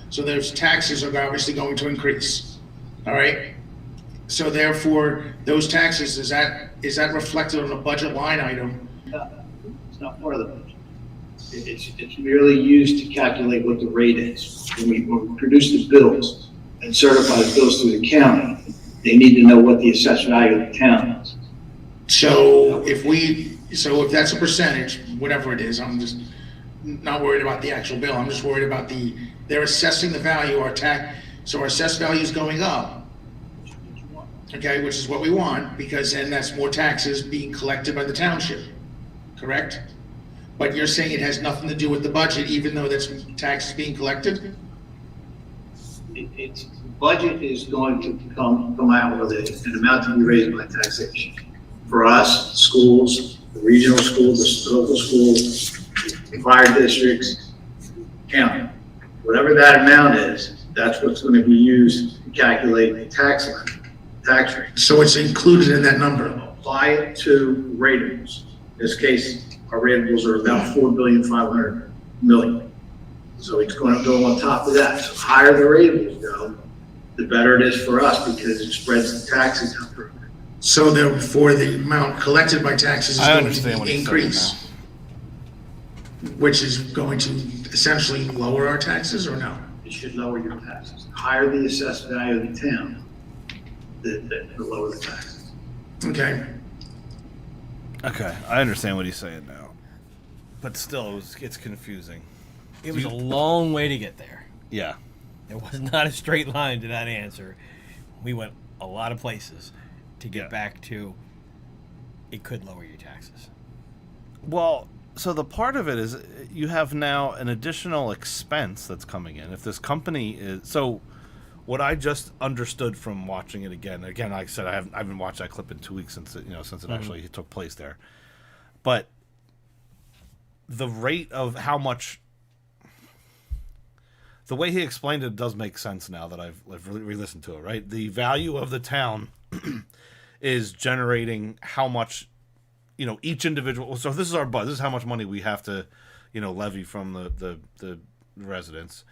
So those taxes are obviously going to increase. All right? So therefore, those taxes, is that reflected on a budget line item? It's not part of the budget. It's merely used to calculate what the rate is. When we produce the bills and certify the bills through the county, they need to know what the assessed value of the town is. So if that's a percentage, whatever it is, I'm just not worried about the actual bill. I'm just worried about they're assessing the value, so our assessed value is going up. Okay, which is what we want, because then that's more taxes being collected by the township, correct? But you're saying it has nothing to do with the budget, even though that's taxes being collected? The budget is going to come out with an amount to be raised by taxation. For us, schools, the regional schools, the local schools, the fire districts, county. Whatever that amount is, that's what's going to be used to calculate the tax rate. So it's included in that number? Apply it to ratables. In this case, our ratables are about $4,500,000,000. So it's going to go on top of that. So the higher the ratables go, the better it is for us because it spreads the taxes out further. So therefore, the amount collected by taxes is going to increase, which is going to essentially lower our taxes, or no? It should lower your taxes. The higher the assessed value of the town, the lower the taxes. Okay. Okay, I understand what he's saying now, but still, it's confusing. It was a long way to get there. Yeah. It was not a straight line to that answer. We went a lot of places to get back to it could lower your taxes. Well, so the part of it is you have now an additional expense that's coming in. If this company is so, what I just understood from watching it again, like I said, I haven't watched that clip in 2 weeks since it actually took place there, but the rate of how much. The way he explained it does make sense now that I've re-listened to it, right? The value of the town is generating how much, each individual. So this is our budget. This is how much money we have to, levy from the residents.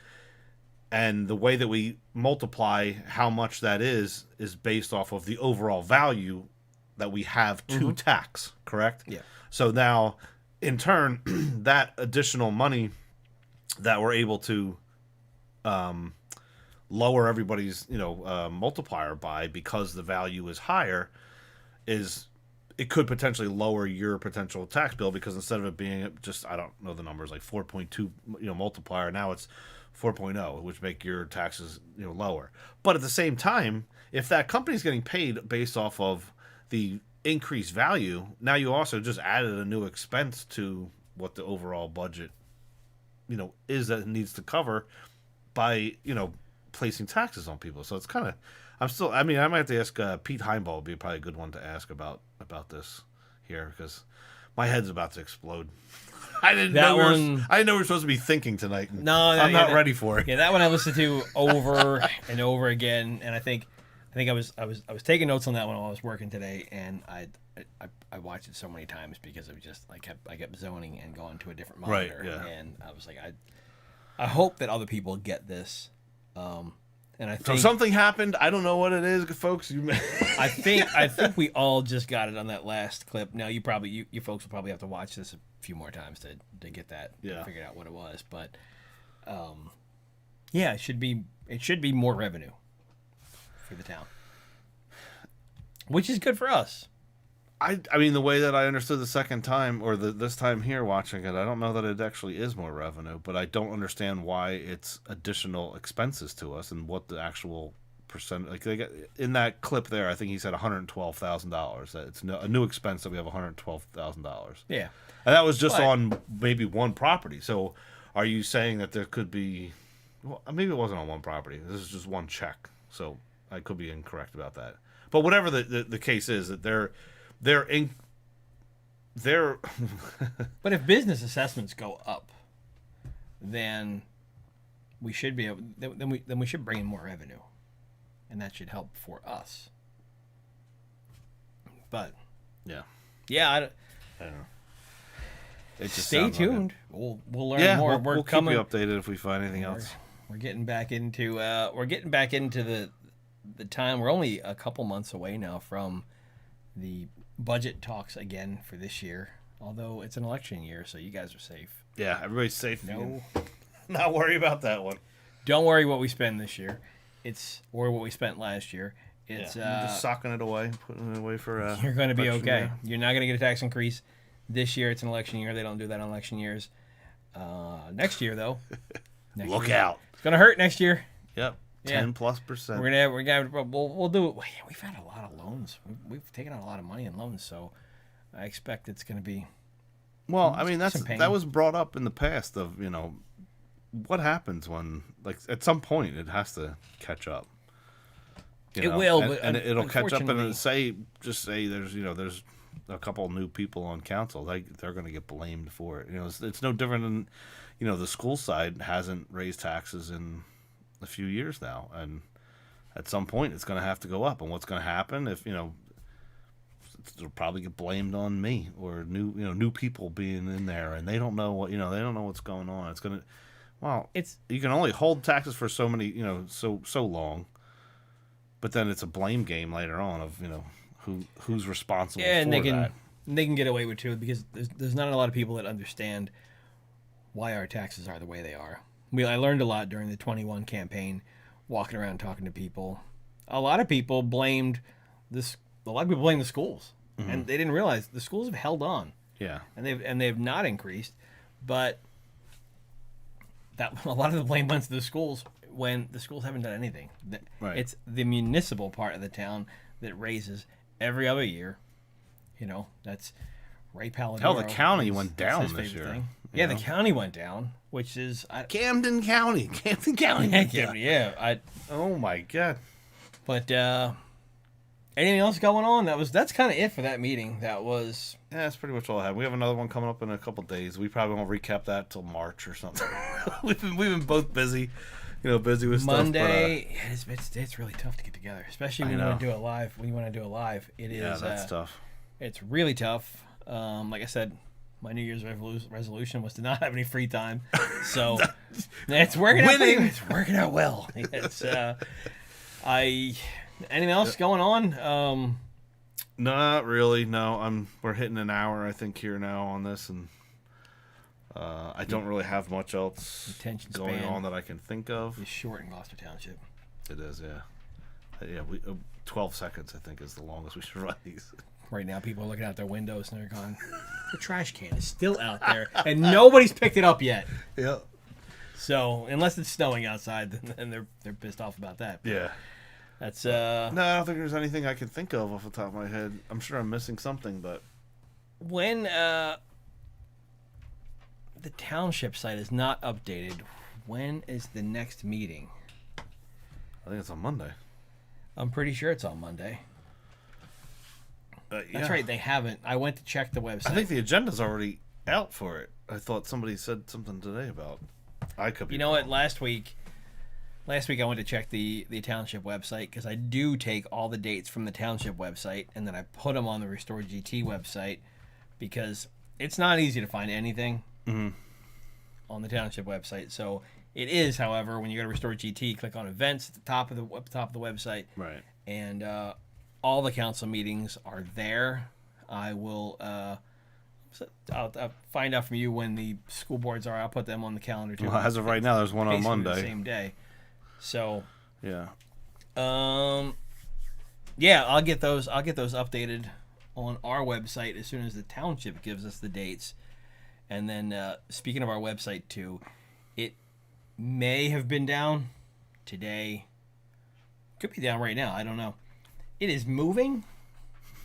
And the way that we multiply how much that is based off of the overall value that we have to tax, correct? Yeah. So now, in turn, that additional money that we're able to lower everybody's multiplier by because the value is higher, it could potentially lower your potential tax bill, because instead of it being just, I don't know the numbers, like 4.2 multiplier, now it's 4.0, which make your taxes lower. But at the same time, if that company's getting paid based off of the increased value, now you also just added a new expense to what the overall budget is that it needs to cover by placing taxes on people. So it's kind of, I might have to ask Pete Heimbaugh would be probably a good one to ask about this here, because my head's about to explode. I didn't know we were supposed to be thinking tonight. No, I'm not ready for it. Yeah, that one I listened to over and over again, and I think I was taking notes on that one while I was working today, and I watched it so many times because it was just I kept zoning and going to a different monitor, right, yeah. And I was like, I hope that other people get this. And I think so something happened. I don't know what it is, folks. I think we all just got it on that last clip. Now you folks will probably have to watch this a few more times to get that, to figure out what it was. But yeah, it should be more revenue for the town, which is good for us. I mean, the way that I understood the second time, or this time here watching it, I don't know that it actually is more revenue, but I don't understand why it's additional expenses to us and what the actual percent. Like they got in that clip there, I think he said $112,000. It's a new expense that we have $112,000. Yeah. And that was just But- on maybe one property. So, are you saying that there could be? Well, maybe it wasn't on one property. This is just one check. So I could be incorrect about that. But whatever the case is, that they're But if business assessments go up, then we should be able, then we should bring in more revenue, and that should help for us. But yeah. I don't know. It just stay sounds like tuned. We'll learn more. We'll coming. keep you updated if we find anything else. We're getting back into the time. We're only a couple months away now from the budget talks again for this year. Although it's an election year, so you guys are safe. Yeah, everybody's safe. No, not worry about that one. Don't worry what we spend this year. Or what we spent last year. It's We're just socking it away, putting it away for. You're going to be election okay. year. You're not going to get a tax increase this year. It's an election year. They don't do that on election years. Next year, though. Look out. It's going to hurt next year. Yep. Yeah. 10+%. We'll do it. We've had a lot of loans. We've taken out a lot of money in loans, so I expect it's going to be. Well, I mean some pain. that was brought up in the past of what happens when at some point it has to catch up. It will, and but it'll catch up and unfortunately- say there's a couple of new people on council. They're going to get blamed for it. It's no different than the school side hasn't raised taxes in a few years now, and at some point it's going to have to go up. And what's going to happen if it'll probably get blamed on me or new people being in there, and they don't know they don't know what's going on. It's going to you can only hold taxes for so many so long, but then it's a blame game later on of who's responsible for and that. they can get away with it too because there's not a lot of people that understand why our taxes are the way they are. I learned a lot during the 21 campaign, walking around talking to people. A lot of people blamed this. A lot of people blame the schools, and they didn't realize the schools have held on. Yeah, and they've not increased, but that a lot of the blame went to the schools when the schools haven't done anything. Right. It's the municipal part of the town that raises every other year. That's Ray Palladino. Hell, the county went that's down his this favorite year. thing. Yeah, the county went down, which is Camden County. Camden County. Yeah. Oh my god. But anything else going on? That's kind of it for that meeting. That was. Yeah, that's pretty much all I have. We have another one coming up in a couple days. We probably won't recap that till March or something. we've been both busy, busy with Monday. stuff. But, it's really tough to get together, especially when you want to do it live. It is. Yeah, that's tough. It's really tough. Like I said, my New Year's resolution was to not have any free time, so it's working out. It's working out well. It's anything else going on? Not really. No, we're hitting an hour, I think, here now on this, and I don't really have much else Attention going span on that I can think of. It's short in Gloucester Township. It is, yeah. Yeah, 12 seconds, I think, is the longest we should run these. Right now, people are looking out their windows and they're going, the trash can is still out there, and nobody's picked it up yet. Yeah. So, unless it's snowing outside, then they're pissed off about that. Yeah. That's No, I don't think there's anything I can think of off the top of my head. I'm sure I'm missing something, but when the township site is not updated, when is the next meeting? I think it's on Monday. I'm pretty sure it's on Monday. Yeah. That's right, they haven't. I went to check the website. I think the agenda's already out for it. I thought somebody said something today about. I could be. You know wrong. what? Last week I went to check the township website because I do take all the dates from the township website and then I put them on the Restore GT website because it's not easy to find anything on the township website. So it is, however, when you go to Restore GT, click on events at the top of the website, Right. and all the council meetings are there. I will. I'll find out from you when the school boards are. I'll put them on the calendar too. Well, as of right now, there's one on Basically Monday. the same day. So, Yeah. yeah, I'll get those updated on our website as soon as the township gives us the dates. And then, speaking of our website too, it may have been down today, Could be down right now. I don't know. It is moving.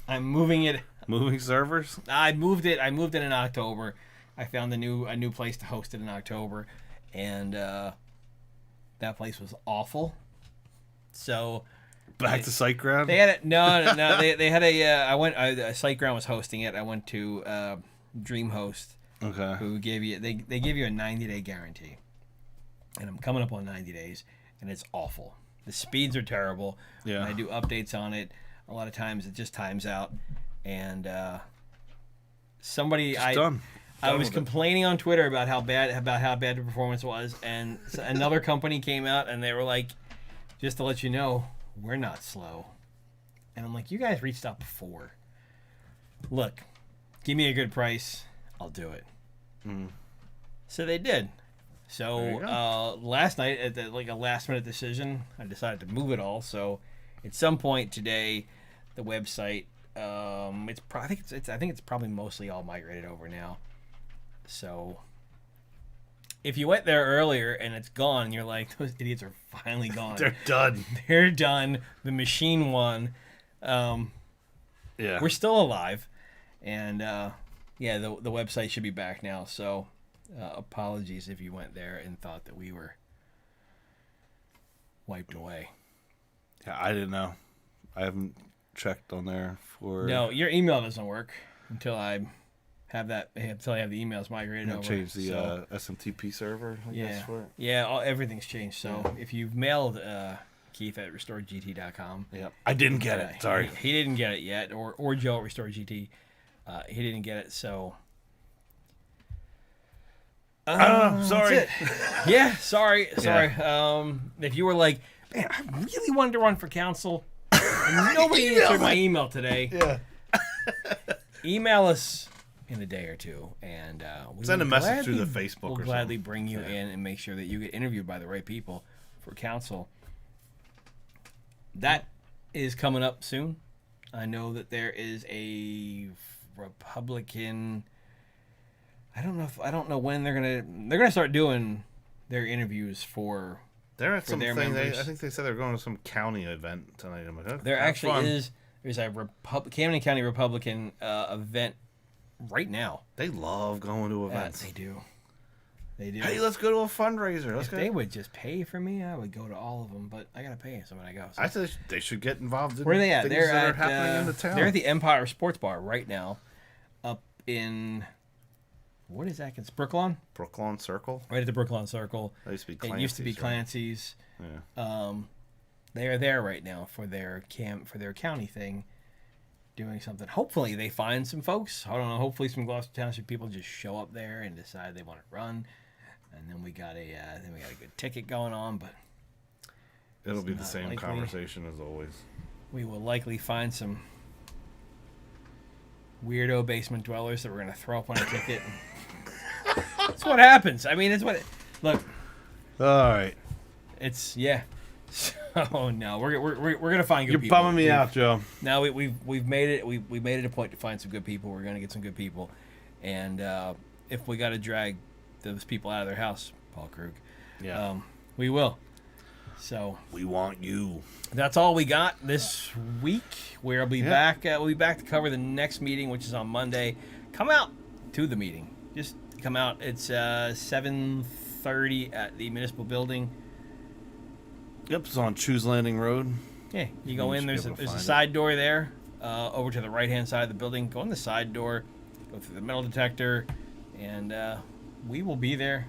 I'm moving it. Moving servers? I moved it in October. I found a new place to host it in October, and that place was awful. So Back to SiteGround? they had it. No. They had a. SiteGround was hosting it. I went to DreamHost, Okay. who gave you they give you a 90-day guarantee, and I'm coming up on 90 days, and it's awful. The speeds are terrible. Yeah. When I do updates on it, a lot of times it just times out, and somebody Done. I was with it. complaining on Twitter about how bad the performance was, and another company came out and they were like, "Just to let you know, we're not slow." And I'm like, "You guys reached out before. Look, give me a good price, I'll do it." So they did. There you So last night, at a last minute decision, I decided to move it all. So at some point today, the website, I think it's probably mostly all migrated over now. So if you went there earlier and it's gone, you're like, those idiots are finally gone. They're done. They're done. The machine won. Yeah. We're still alive, and yeah, the website should be back now. So apologies if you went there and thought that we were wiped away. Yeah, I didn't know. I haven't checked on there for. No, your email doesn't work until I have the emails migrated over. Change the So, SMTP server. I guess, for it. yeah, everything's changed. So if you've mailed Keith at restoredgt.com, Yep. I didn't get it. Sorry. he didn't get it yet, or Joe at restoredgt, he didn't get it. So Sorry. that's it. Yeah, sorry. If you were like, man, I really wanted to run for council, and nobody answered my email today. Yeah. Email us in a day or two, and we Send a will message through the gladly- Facebook We'll or gladly something. bring you in and make sure that you get interviewed by the right people for council. That is coming up soon. I know that there is a Republican. I don't know when they're gonna start doing their interviews for. They're at For their something. members. I think they said they're going to some county event tonight. I'm like, oh, There have actually fun. there's a Camden County Republican event right now. They love going to events. They do. They do. Hey, let's go to a fundraiser. Let's If go. they would just pay for me, I would go to all of them. But I gotta pay so when I go. So. I said they should get involved in Where are they at? things They're that at are happening in the town. They're at the Empire Sports Bar right now, up in what is that? It's Brooklawn, Brooklawn Circle. right at the Brooklawn Circle. That used to be It Clancy's. used to be right? Clancy's. Yeah. They are there right now for their county thing, doing something. Hopefully they find some folks. I don't know. Hopefully some Gloucester Township people just show up there and decide they want to run, and then we got a good ticket going on. But It'll be the not same likely. conversation as always. we will likely find some weirdo basement dwellers that we're going to throw up on a ticket. That's what happens. I mean, it's what. Look, All right. it's yeah. So no, we're gonna find good You're people. bumming me out, Joe. Now we've made it. We made it a point to find some good people. We're gonna get some good people, and if we got to drag those people out of their house, Paul Krug, Yeah. we will. So We want you. that's all we got this week. We'll be Yeah. back. We'll be back to cover the next meeting, which is on Monday. Come out to the meeting. Just come out. It's 7:30 at the municipal building. Yep, it's on Choose Landing Road. Yeah, you go You in. should be There's able to a find it. side door there, over to the right hand side of the building. Go in the side door, go through the metal detector, and we will be there.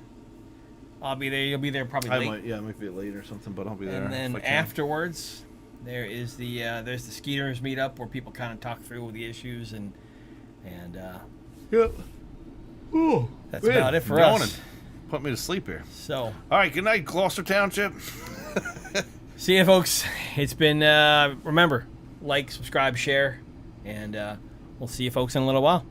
I'll be there. You'll be there probably late. I might be late or something, but I'll be there. And then if I can. afterwards, there is there's the Skeeters meetup where people kind of talk through the issues and Yep. Ooh, that's about it for us. Put me to sleep here. So All right, good night, Gloucester Township. see you, folks. It's been remember, like, subscribe, share, and we'll see you folks in a little while.